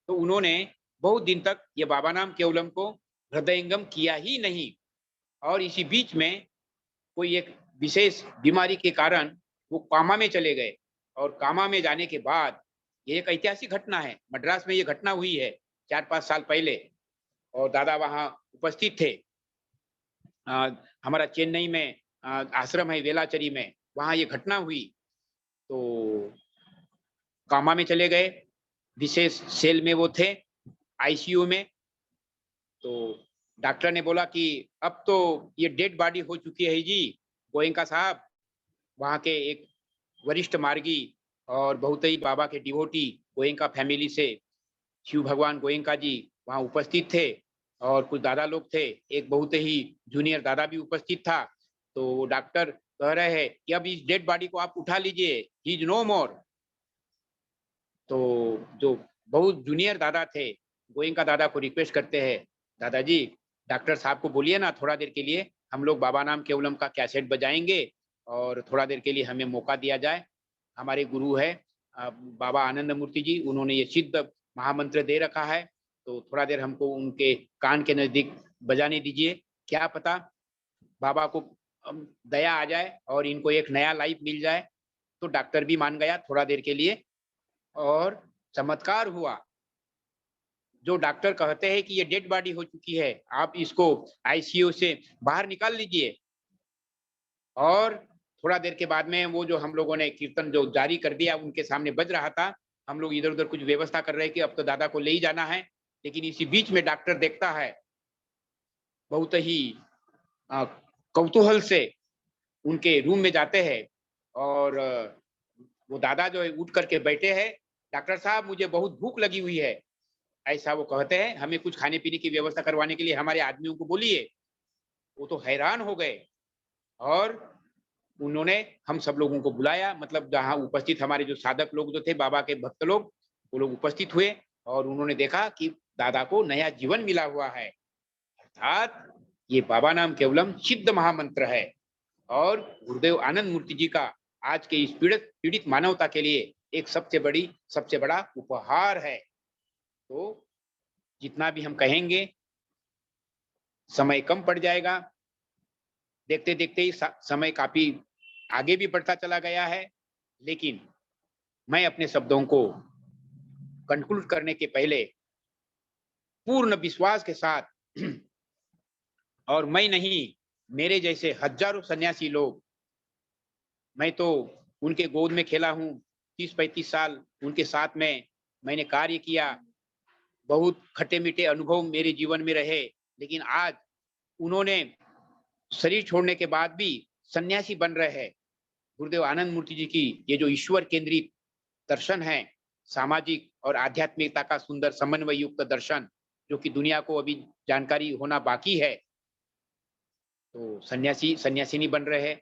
तो उन्होंने बहुत दिन तक ये बाबा नाम केवलम को हृदयंगम किया ही नहीं। और इसी बीच में कोई एक विशेष बीमारी के कारण वो कामा में चले गए। और कामा में जाने के बाद, ये एक ऐतिहासिक घटना है, मद्रास में ये घटना हुई है 4-5 साल पहले, और दादा वहां उपस्थित थे। हमारा चेन्नई में आश्रम है वेलाचेरी में, वहां ये घटना हुई। तो कामा में चले गए, विशेष सेल में वो थे, आईसीयू में। तो डॉक्टर ने बोला कि अब तो ये डेड बॉडी हो चुकी है जी गोयनका साहब। वहाँ के एक वरिष्ठ मार्गी और बहुत ही बाबा के डिवोटी गोयनका फैमिली से शिव भगवान गोयनका जी वहाँ उपस्थित थे, और कुछ दादा लोग थे, एक बहुत ही जूनियर दादा भी उपस्थित था। तो डॉक्टर कह रहे हैं कि अब इस डेड बॉडी को आप उठा लीजिए, ही इज नो मोर। तो जो बहुत जूनियर दादा थे, गोयनका दादा को रिक्वेस्ट करते हैं, दादाजी डॉक्टर साहब को बोलिए ना थोड़ा देर के लिए हम लोग बाबा नाम केवलम का कैसेट बजाएंगे और थोड़ा देर के लिए हमें मौका दिया जाए। हमारे गुरु है बाबा आनंद मूर्ति जी, उन्होंने ये सिद्ध महामंत्र दे रखा है, तो थोड़ा देर हमको उनके कान के नजदीक बजाने दीजिए। क्या पता बाबा को दया आ जाए और इनको एक नया लाइफ मिल जाए। तो डॉक्टर भी मान गया थोड़ा देर के लिए, और चमत्कार हुआ। जो डॉक्टर कहते हैं कि ये डेड बॉडी हो चुकी है, आप इसको आईसीयू से बाहर निकाल लीजिए। और थोड़ा देर के बाद में वो जो हम लोगों ने कीर्तन जो जारी कर दिया उनके सामने बज रहा था, हम लोग इधर उधर कुछ व्यवस्था कर रहे हैं कि अब तो दादा को ले ही जाना है। लेकिन इसी बीच में डॉक्टर देखता है, बहुत ही कौतूहल से उनके रूम में जाते हैं, और वो दादा जो है उठ करके बैठे हैं, डॉक्टर साहब मुझे बहुत भूख लगी हुई है ऐसा वो कहते हैं, हमें कुछ खाने पीने की व्यवस्था करवाने के लिए हमारे आदमियों को बोलिए। वो तो हैरान हो गए, और उन्होंने हम सब लोगों को बुलाया, मतलब जहाँ उपस्थित हमारे जो साधक लोग जो थे, बाबा के भक्त लोग, वो लोग उपस्थित हुए, और उन्होंने देखा कि दादा को नया जीवन मिला हुआ है। अर्थात ये बाबा नाम केवलम सिद्ध महामंत्र है, और गुरुदेव आनंद मूर्ति जी का आज के इस पीड़ित मानवता के लिए एक सबसे बड़ा उपहार है। तो जितना भी हम कहेंगे समय कम पड़ जाएगा। देखते देखते ही समय काफी आगे भी बढ़ता चला गया है। लेकिन मैं अपने शब्दों को कंक्लूड करने के पहले पूर्ण विश्वास के साथ और मैं नहीं, मेरे जैसे हजारों सन्यासी लोग, मैं तो उनके गोद में खेला हूँ 30-35 साल, उनके साथ में मैंने कार्य किया, बहुत खट्टे मीठे अनुभव मेरे जीवन में रहे। लेकिन आज उन्होंने शरीर छोड़ने के बाद भी सन्यासी बन रहे हैं। गुरुदेव आनंद मूर्ति जी की ये जो ईश्वर केंद्रित दर्शन है, सामाजिक और आध्यात्मिकता का सुंदर समन्वय युक्त दर्शन, जो कि दुनिया को अभी जानकारी होना बाकी है, तो सन्यासी सन्यासिनी बन रहे हैं।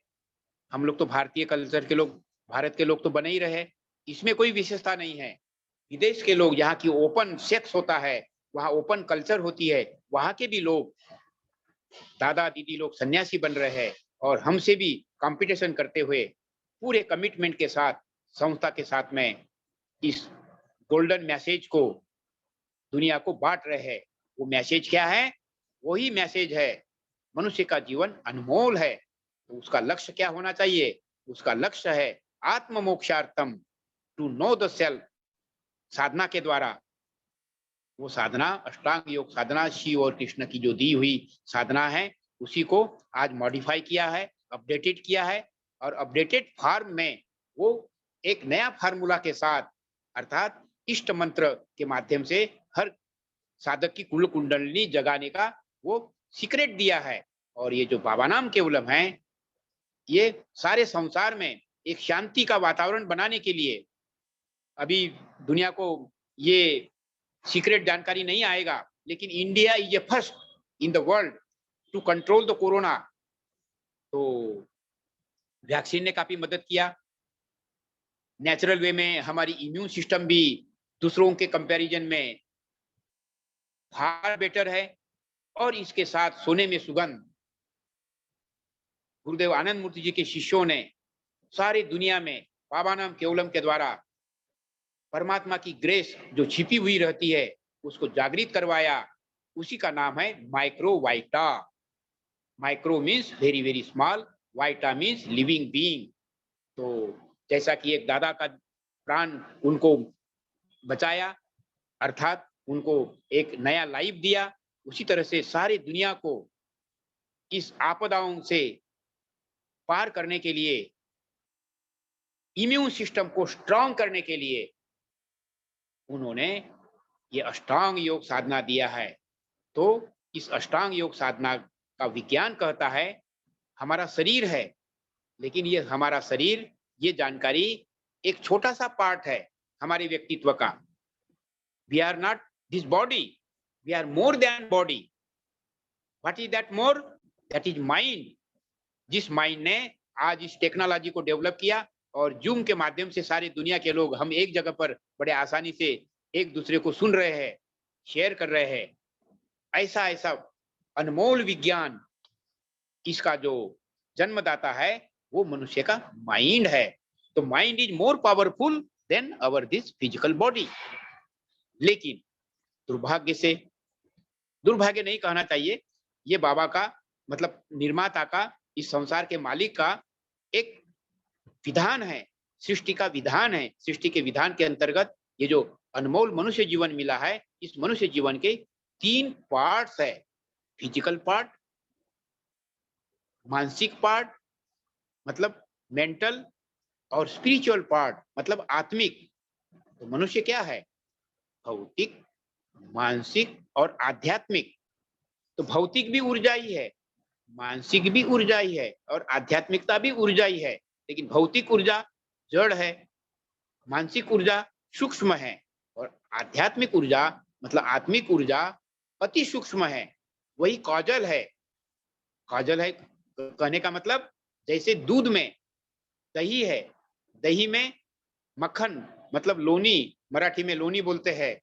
हम लोग तो भारतीय कल्चर के लोग, भारत के लोग तो बने ही रहे, इसमें कोई विशेषता नहीं है। विदेश के लोग, यहाँ की ओपन सेक्स होता है, वहाँ ओपन कल्चर होती है, वहाँ के भी लोग, दादा दीदी लोग सन्यासी बन रहे हैं, और हमसे भी कंपटीशन करते हुए पूरे कमिटमेंट के साथ संस्था के साथ में इस गोल्डन मैसेज को दुनिया को बांट रहे हैं। वो मैसेज क्या है? वही मैसेज है, मनुष्य का जीवन अनमोल है। तो उसका लक्ष्य क्या होना चाहिए? उसका लक्ष्य है आत्म मोक्षार्थम, टू नो द सेल्फ। साधना के द्वारा, वो साधना अष्टांग योग साधना शिव और कृष्ण की जो दी हुई साधना है, उसी को आज मॉडिफाई किया है, अपडेटेड किया है, और अपडेटेड फॉर्म में वो एक नया फार्मूला के साथ, अर्थात इष्ट मंत्र के माध्यम से हर साधक की कुल कुंडली जगाने का वो सीक्रेट दिया है। और ये जो बाबा नाम केवलम है, ये सारे संसार में एक शांति का वातावरण बनाने के लिए, अभी दुनिया को ये सीक्रेट जानकारी नहीं आएगा, लेकिन India is a first in the world to control the corona. तो वैक्सीन ने काफी मदद किया, नेचुरल वे में हमारी इम्यून सिस्टम भी दूसरों के कंपैरिजन में फार बेटर है। और इसके साथ सोने में सुगंध, गुरुदेव आनंद मूर्ति जी के शिष्यों ने सारी दुनिया में बाबा नाम केवलम के द्वारा परमात्मा की ग्रेस जो छिपी हुई रहती है उसको जागृत करवाया। उसी का नाम है micro vita. Micro means very very small, vita means living being. तो जैसा कि एक दादा का प्राण उनको बचाया, अर्थात उनको एक नया लाइफ दिया, उसी तरह से सारी दुनिया को इस आपदाओं से पार करने के लिए, इम्यून सिस्टम को स्ट्रांग करने के लिए उन्होंने ये अष्टांग योग साधना दिया है। तो इस अष्टांग योग साधना का विज्ञान कहता है हमारा शरीर है, लेकिन ये हमारा शरीर, ये जानकारी एक छोटा सा पार्ट है हमारे व्यक्तित्व का। We are not this body, we are more than body. What is that more? That is mind. जिस माइंड ने आज इस टेक्नोलॉजी को डेवलप किया और जूम के माध्यम से सारी दुनिया के लोग हम एक जगह पर बड़े आसानी से एक दूसरे को सुन रहे हैं, शेयर कर रहे हैं। ऐसा ऐसा अनमोल विज्ञान, इसका जो जन्मदाता है वो मनुष्य का माइंड है। तो mind is more powerful than our this physical body. लेकिन दुर्भाग्य से, दुर्भाग्य नहीं कहना चाहिए, ये बाबा का मतलब निर्माता का, इस संसार के मालिक का एक विधान है, सृष्टि का विधान है। सृष्टि के विधान के अंतर्गत ये जो अनमोल मनुष्य जीवन मिला है, इस मनुष्य जीवन के 3 पार्ट्स है। फिजिकल पार्ट, मानसिक पार्ट मतलब मेंटल, और स्पिरिचुअल पार्ट मतलब आत्मिक। तो मनुष्य क्या है? भौतिक, मानसिक और आध्यात्मिक। तो भौतिक भी ऊर्जा ही है, मानसिक भी ऊर्जा ही है, और आध्यात्मिकता भी ऊर्जा ही है। लेकिन भौतिक ऊर्जा जड़ है, मानसिक ऊर्जा सूक्ष्म है, और आध्यात्मिक ऊर्जा मतलब आत्मिक ऊर्जा अति सूक्ष्म है। वही कॉजल है। कॉजल है कहने का मतलब जैसे दूध में दही है, दही में मक्खन मतलब लोनी, मराठी में लोनी बोलते हैं,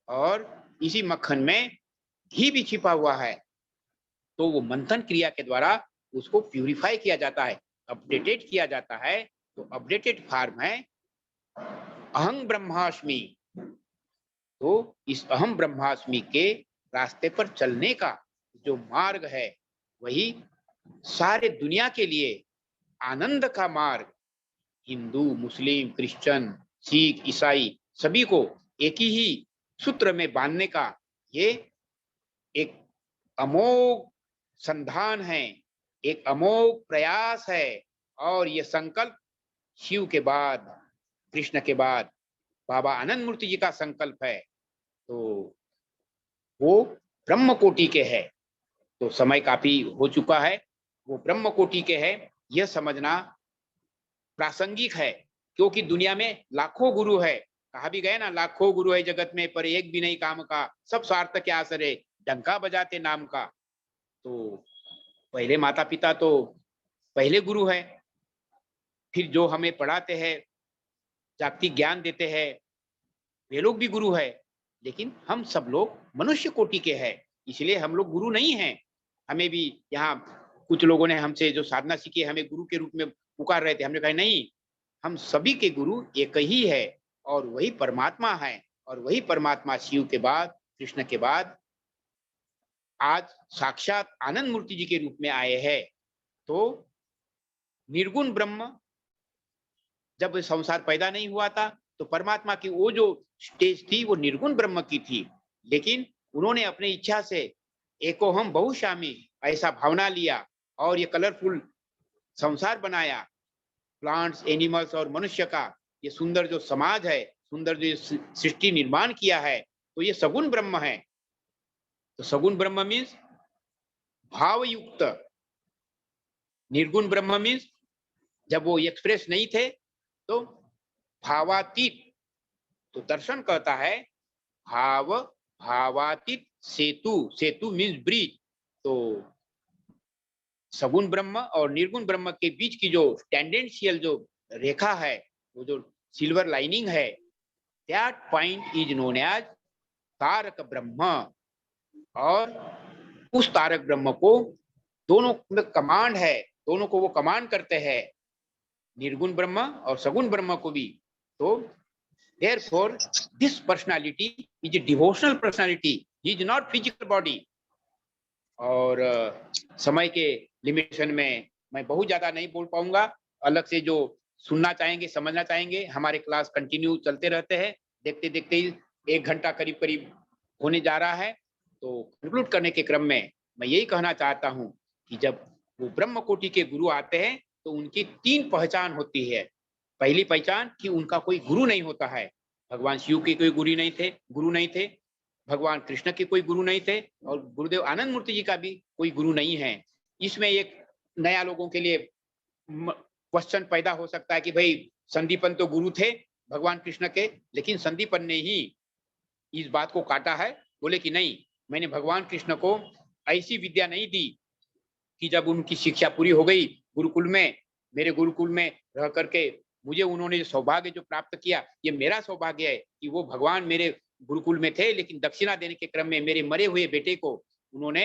और इसी मक्खन में घी भी छिपा हुआ है। तो वो मंथन क्रिया के द्वारा उसको प्यूरिफाई किया जाता है, अपडेटेड किया जाता है। तो अपडेटेड फॉर्म है अहं ब्रह्मास्मि। तो इस अहम ब्रह्मास्मि के रास्ते पर चलने का जो मार्ग है, वही सारे दुनिया के लिए आनंद का मार्ग, हिंदू, मुस्लिम, क्रिश्चियन, सिख, ईसाई सभी को एक ही सूत्र में बांधने का ये एक अमोघ संधान है, एक अमोघ प्रयास है। और ये संकल्प शिव के बाद, कृष्ण के बाद बाबा आनंद मूर्ति जी का संकल्प है। तो वो ब्रह्म कोटि के है। तो समय काफी हो चुका है, वो ब्रह्म कोटि के है यह समझना प्रासंगिक है, क्योंकि दुनिया में लाखों गुरु है। कहा भी गया ना, लाखों गुरु है जगत में पर एक भी नहीं काम का, सब स्वार्थ के आसरे डंका बजाते नाम का। तो पहले माता पिता तो पहले गुरु है, फिर जो हमें पढ़ाते हैं, जागतिक ज्ञान देते हैं, वे लोग भी गुरु है। लेकिन हम सब लोग मनुष्य कोटि के हैं, इसलिए हम लोग गुरु नहीं हैं। हमें भी यहाँ कुछ लोगों ने हमसे जो साधना सीखी, हमें गुरु के रूप में पुकार रहे थे। हमने कहा नहीं, हम सभी के गुरु एक ही है, और वही परमात्मा है। और वही परमात्मा शिव के बाद, कृष्ण के बाद आज साक्षात आनंद मूर्ति जी के रूप में आए हैं। तो निर्गुण ब्रह्म, जब संसार पैदा नहीं हुआ था तो परमात्मा की वो जो स्टेज थी वो निर्गुण ब्रह्म की थी, लेकिन उन्होंने अपनी इच्छा से एकोहम बहुशामी ऐसा भावना लिया और ये कलरफुल संसार बनाया, प्लांट्स, एनिमल्स और मनुष्य का ये सुंदर जो समाज है, सुंदर जो सृष्टि निर्माण किया है, तो ये सगुण ब्रह्म है। तो सगुण ब्रह्म मीन्स भावयुक्त, निर्गुण ब्रह्म मीन्स जब वो एक्सप्रेस नहीं थे तो भावातीत। तो दर्शन कहता है भाव भावातीत सेतु, सेतु मीन्स ब्रिज। तो सगुण ब्रह्म और निर्गुण ब्रह्म के बीच की जो टेंडेंशियल जो रेखा है, वो जो सिल्वर लाइनिंग है, that point is known as तारक ब्रह्म। और उस तारक ब्रह्म को दोनों में कमांड है, दोनों को वो कमांड करते हैं, निर्गुण ब्रह्म और सगुण ब्रह्म को भी। तो therefore this personality is a devotional personality, he is not physical body। और समय के लिमिटेशन में मैं बहुत ज्यादा नहीं बोल पाऊंगा, अलग से जो सुनना चाहेंगे, समझना चाहेंगे, हमारे क्लास कंटिन्यू चलते रहते हैं, देखते देखते ही 1 घंटा करीब करीब होने जा रहा है। तो कंक्लूड करने के क्रम में मैं यही कहना चाहता हूं कि जब वो ब्रह्म कोटि के गुरु आते हैं तो उनकी 3 पहचान होती है। पहली पहचान कि उनका कोई गुरु नहीं होता है, भगवान शिव के कोई गुरु नहीं थे, भगवान कृष्ण के कोई गुरु नहीं थे, और गुरुदेव आनंद मूर्ति जी का भी कोई गुरु नहीं है। इसमें एक नया लोगों के लिए क्वेश्चन पैदा हो सकता है कि भाई संदीपन तो गुरु थे भगवान कृष्ण के, लेकिन संदीपन ने ही इस बात को काटा है, बोले कि नहीं, मैंने भगवान कृष्ण को ऐसी विद्या नहीं दी कि जब उनकी शिक्षा पूरी हो गई गुरुकुल में, मेरे गुरुकुल में रह करके मुझे उन्होंने सौभाग्य जो प्राप्त किया, ये मेरा सौभाग्य है कि वो भगवान मेरे गुरुकुल में थे, लेकिन दक्षिणा देने के क्रम में मेरे मरे हुए बेटे को उन्होंने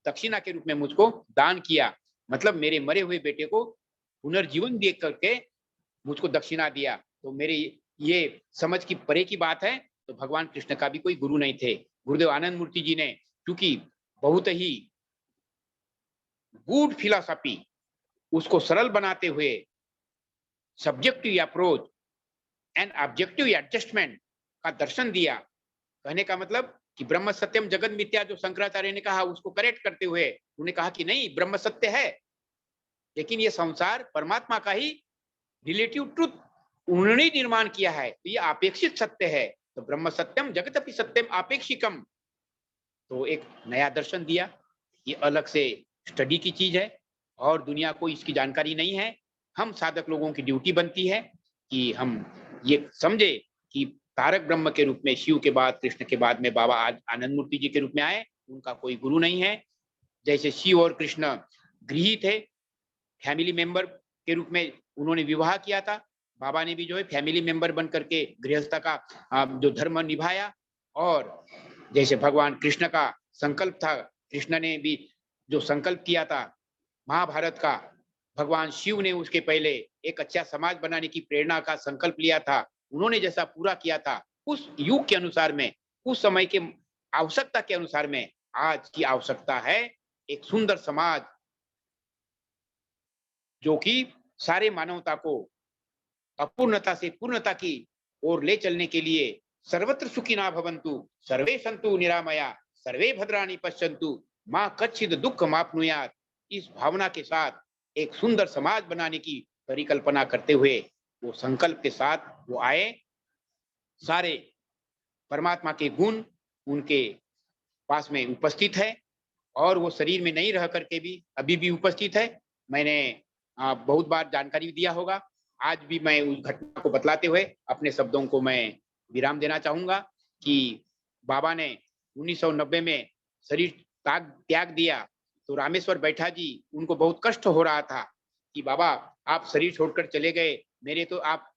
दक्षिणा के रूप में मुझको दान किया। मतलब मेरे मरे हुए बेटे को पुनर्जीवन दे करके मुझको दक्षिणा दिया। तो मेरे ये समझ की परे की बात है, तो भगवान कृष्ण का भी कोई गुरु नहीं थे। गुरुदेव आनंद मूर्ति जी ने क्योंकि बहुत ही गुड फिलॉसफी, उसको सरल बनाते हुए subjective approach and objective adjustment का दर्शन दिया। कहने का मतलब कि ब्रह्म सत्यम जगत मिथ्या जो शंकराचार्य ने कहा, उसको करेक्ट करते हुए उन्होंने कहा कि नहीं, ब्रह्म सत्य है, लेकिन ये संसार परमात्मा का ही रिलेटिव ट्रुथ उन्होंने निर्माण किया है, तो ये अपेक्षित सत्य है। तो ब्रह्म सत्यम जगत सत्यम आपेक्षिकम, तो एक नया दर्शन दिया। ये अलग से स्टडी की चीज है और दुनिया को इसकी जानकारी नहीं है। हम साधक लोगों की ड्यूटी बनती है कि हम ये समझे कि तारक ब्रह्म के रूप में शिव के बाद, कृष्ण के बाद में बाबा आनंद मूर्ति जी के रूप में आए, उनका कोई गुरु नहीं है। जैसे शिव और कृष्ण गृही थे, फैमिली मेंबर के रूप में उन्होंने विवाह किया था, बाबा ने भी जो है फैमिली मेंबर बन करके गृहस्थ का जो धर्म निभाया। और जैसे भगवान कृष्ण का संकल्प था, कृष्ण ने भी जो संकल्प किया था महाभारत का, भगवान शिव ने उसके पहले एक अच्छा समाज बनाने की प्रेरणा का संकल्प लिया था, उन्होंने जैसा पूरा किया था उस युग के अनुसार में, उस समय के आवश्यकता के अनुसार में आज की आवश्यकता है एक सुंदर समाज जो कि सारे मानवता को अपूर्णता से पूर्णता की ओर ले चलने के लिए सर्वत्र सुखिना भवन्तु, सर्वे सन्तु निरामया, सर्वे भद्राणि पश्यन्तु, मां कच्छिद दुख माप्नुयात्, इस भावना के साथ एक सुंदर समाज बनाने की परिकल्पना करते हुए वो संकल्प के साथ वो आए। सारे परमात्मा के गुण उनके पास में उपस्थित है और वो शरीर में नहीं रह करके भी अभी भी उपस्थित है। मैंने बहुत बार जानकारी दिया होगा, आज भी मैं उस घटना को बतलाते हुए अपने शब्दों को मैं विराम देना चाहूंगा कि बाबा ने 1990 में शरीर त्याग दिया तो रामेश्वर बैठा जी, उनको बहुत कष्ट हो रहा था कि बाबा आप शरीर छोड़कर चले गए, मेरे तो आप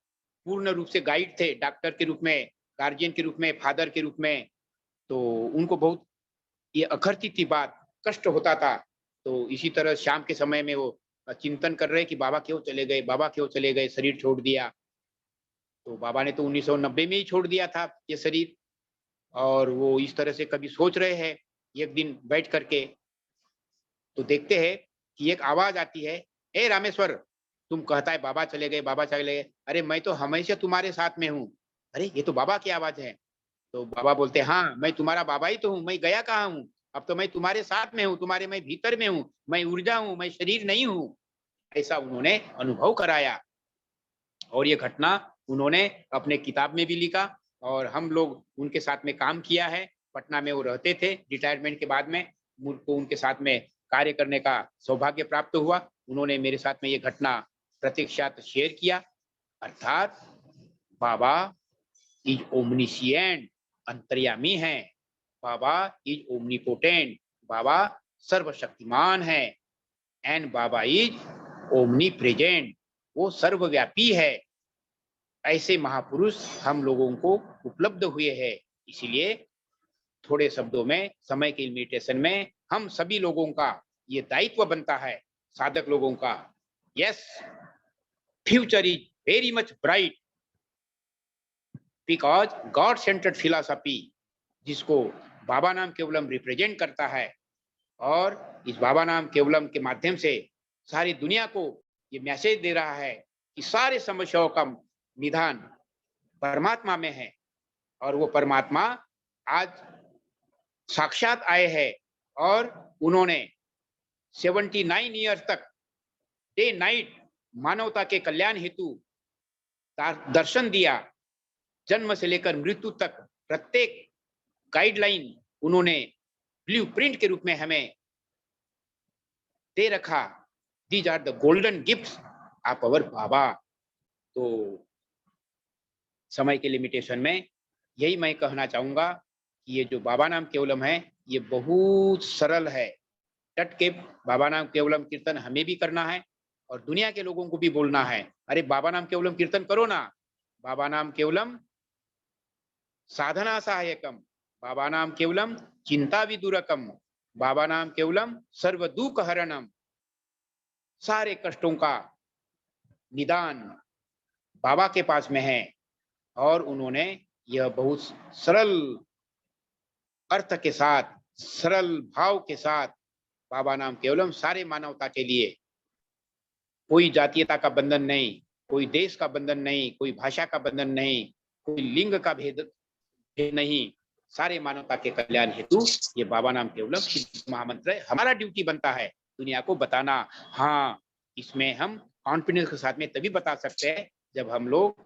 पूर्ण रूप से गाइड थे, डॉक्टर के रूप में, गार्जियन के रूप में, फादर के रूप में। तो उनको बहुत ये अखरती थी बात, कष्ट होता था। तो इसी तरह शाम के समय में वो चिंतन कर रहे कि बाबा क्यों चले गए, बाबा क्यों चले गए, शरीर छोड़ दिया। तो बाबा ने तो 1990 में ही छोड़ दिया था ये शरीर, और वो इस तरह से कभी सोच रहे हैं एक दिन बैठ करके, तो देखते हैं कि एक आवाज आती है, ए रामेश्वर तुम कहता है बाबा चले गए, बाबा चले गए। अरे मैं तो हमेशा तुम्हारे साथ में हूँ। अरे ये तो बाबा की आवाज है। तो बाबा बोलते हाँ मैं तुम्हारा बाबा ही तो हूँ, मैं गया कहाँ हूँ, अब तो मैं तुम्हारे साथ में हूँ, तुम्हारे मैं भीतर में हूँ, मैं ऊर्जा हूँ, मैं शरीर नहीं हूँ। ऐसा उन्होंने अनुभव कराया और ये घटना उन्होंने अपने किताब में भी लिखा और हम लोग उनके साथ में काम किया है। पटना में वो रहते थे, रिटायरमेंट के बाद में मुझको उनके साथ में कार्य करने का सौभाग्य प्राप्त हुआ। उन्होंने मेरे साथ में ये घटना प्रत्यक्षात शेयर किया। अर्थात बाबा इज ओमनिशिएंट, अंतर्यामी है। बाबा इज ओमनीपोटेंट, बाबा सर्वशक्तिमान है। And Baba is omni present, वो सर्वव्यापी है। ऐसे महापुरुष हम लोगों को उपलब्ध हुए हैं। इसलिए थोड़े शब्दों में, समय की लिमिटेशन में, हम सभी लोगों का ये दायित्व बनता है, साधक लोगों का। Yes, future is very much bright because God centred philosophy, जिसको बाबा नाम केवलम रिप्रेजेंट करता है, और इस बाबा नाम केवलम के माध्यम से सारी दुनिया को ये मैसेज दे रहा है कि सारे समस्याओं का निदान परमात्मा में है। और वो परमात्मा आज साक्षात आए हैं और उन्होंने 79 ईयर तक डे नाइट मानवता के कल्याण हेतु दर्शन दिया। जन्म से लेकर मृत्यु तक प्रत्येक गाइडलाइन उन्होंने ब्लूप्रिंट के रूप में हमें दे रखा। These are the golden gifts of our Baba. तो समय के लिमिटेशन में यही मैं कहना चाहूंगा कि ये जो बाबा नाम केवलम है ये बहुत सरल है। डट के बाबा नाम केवलम कीर्तन हमें भी करना है और दुनिया के लोगों को भी बोलना है, अरे बाबा नाम केवलम कीर्तन करो ना। बाबा नाम केवलम साधना सहायकम, बाबा नाम केवलम चिंता विदूरकम, बाबा नाम केवलम सर्व दुख हरणम। सारे कष्टों का निदान बाबा के पास में है और उन्होंने यह बहुत सरल अर्थ के साथ, सरल भाव के साथ बाबा नाम केवलम सारे मानवता के लिए, कोई जातीयता का बंधन नहीं, कोई देश का बंधन नहीं, कोई भाषा का बंधन नहीं, कोई लिंग का भेद नहीं, सारे मानवता के कल्याण हेतु ये बाबा नाम केवलम महामंत्र है। हमारा ड्यूटी बनता है दुनिया को बताना। हाँ, इसमें हम कॉन्फिडेंस के साथ में तभी बता सकते हैं जब हम लोग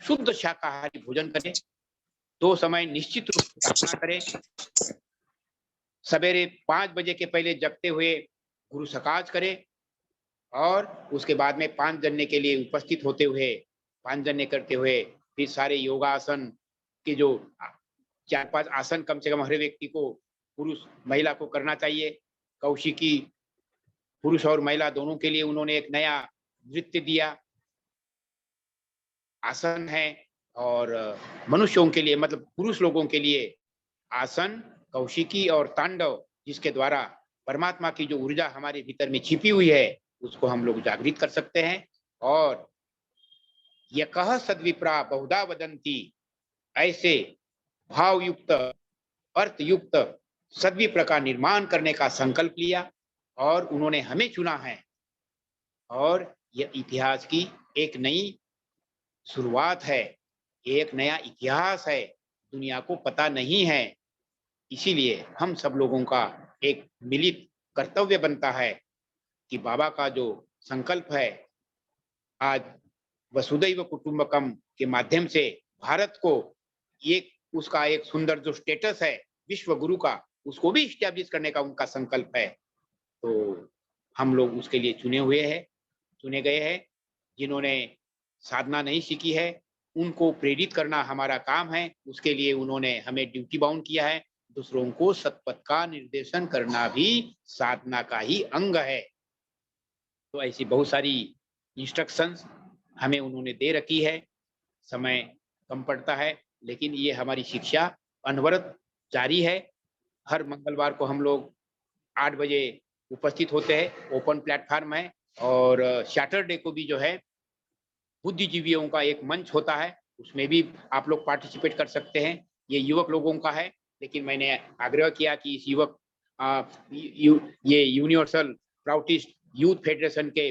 शुद्ध शाकाहारी भोजन करें, 2 समय निश्चित रूप से प्रार्थना करें, सवेरे 5 बजे के पहले जगते हुए गुरु सकाज करें और उसके बाद में 5 जन्य के लिए उपस्थित होते हुए 5 जन्य करते हुए फिर सारे योगासन के जो 4-5 आसन कम से कम हर व्यक्ति को, पुरुष महिला को करना चाहिए। कौशिकी पुरुष और महिला दोनों के लिए उन्होंने एक नया नृत्य दिया, आसन है। और मनुष्यों के लिए, मतलब पुरुष लोगों के लिए आसन, कौशिकी और तांडव, जिसके द्वारा परमात्मा की जो ऊर्जा हमारे भीतर में छिपी हुई है उसको हम लोग जागृत कर सकते हैं। और यकह सद्विप्रा बहुधा वदंती, ऐसे भाव युक्त, अर्थ युक्त सद्विप्र का निर्माण करने का संकल्प लिया और उन्होंने हमें चुना है। और यह इतिहास की एक नई शुरुआत है, एक नया इतिहास है, दुनिया को पता नहीं है। इसीलिए हम सब लोगों का एक मिलित कर्तव्य बनता है कि बाबा का जो संकल्प है, आज वसुधैव कुटुंबकम के माध्यम से भारत को एक, उसका एक सुंदर जो स्टेटस है विश्व गुरु का, उसको भी इस्टेब्लिश करने का उनका संकल्प है। तो हम लोग उसके लिए चुने गए हैं। जिन्होंने साधना नहीं सीखी है उनको प्रेरित करना हमारा काम है, उसके लिए उन्होंने हमें ड्यूटी बाउंड किया है। दूसरों को सतपथ का निर्देशन करना भी साधना का ही अंग है। तो ऐसी बहुत सारी इंस्ट्रक्शंस हमें उन्होंने दे रखी है। समय कम पड़ता है लेकिन ये हमारी शिक्षा अनवरत जारी है। हर मंगलवार को हम लोग 8 बजे उपस्थित होते हैं, ओपन प्लेटफार्म है। और सैटरडे को भी जो है बुद्धिजीवियों का एक मंच होता है, उसमें भी आप लोग पार्टिसिपेट कर सकते हैं। ये युवक लोगों का है, लेकिन मैंने आग्रह किया कि इस ये यूनिवर्सल प्राउटिस्ट यूथ फेडरेशन के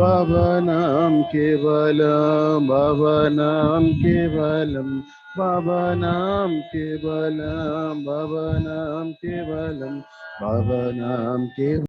बाबा नाम केवलम, बाबा नाम केवलम, बाबा नाम केवलम, बाबा नाम केवलम, बाबा नाम केवलम।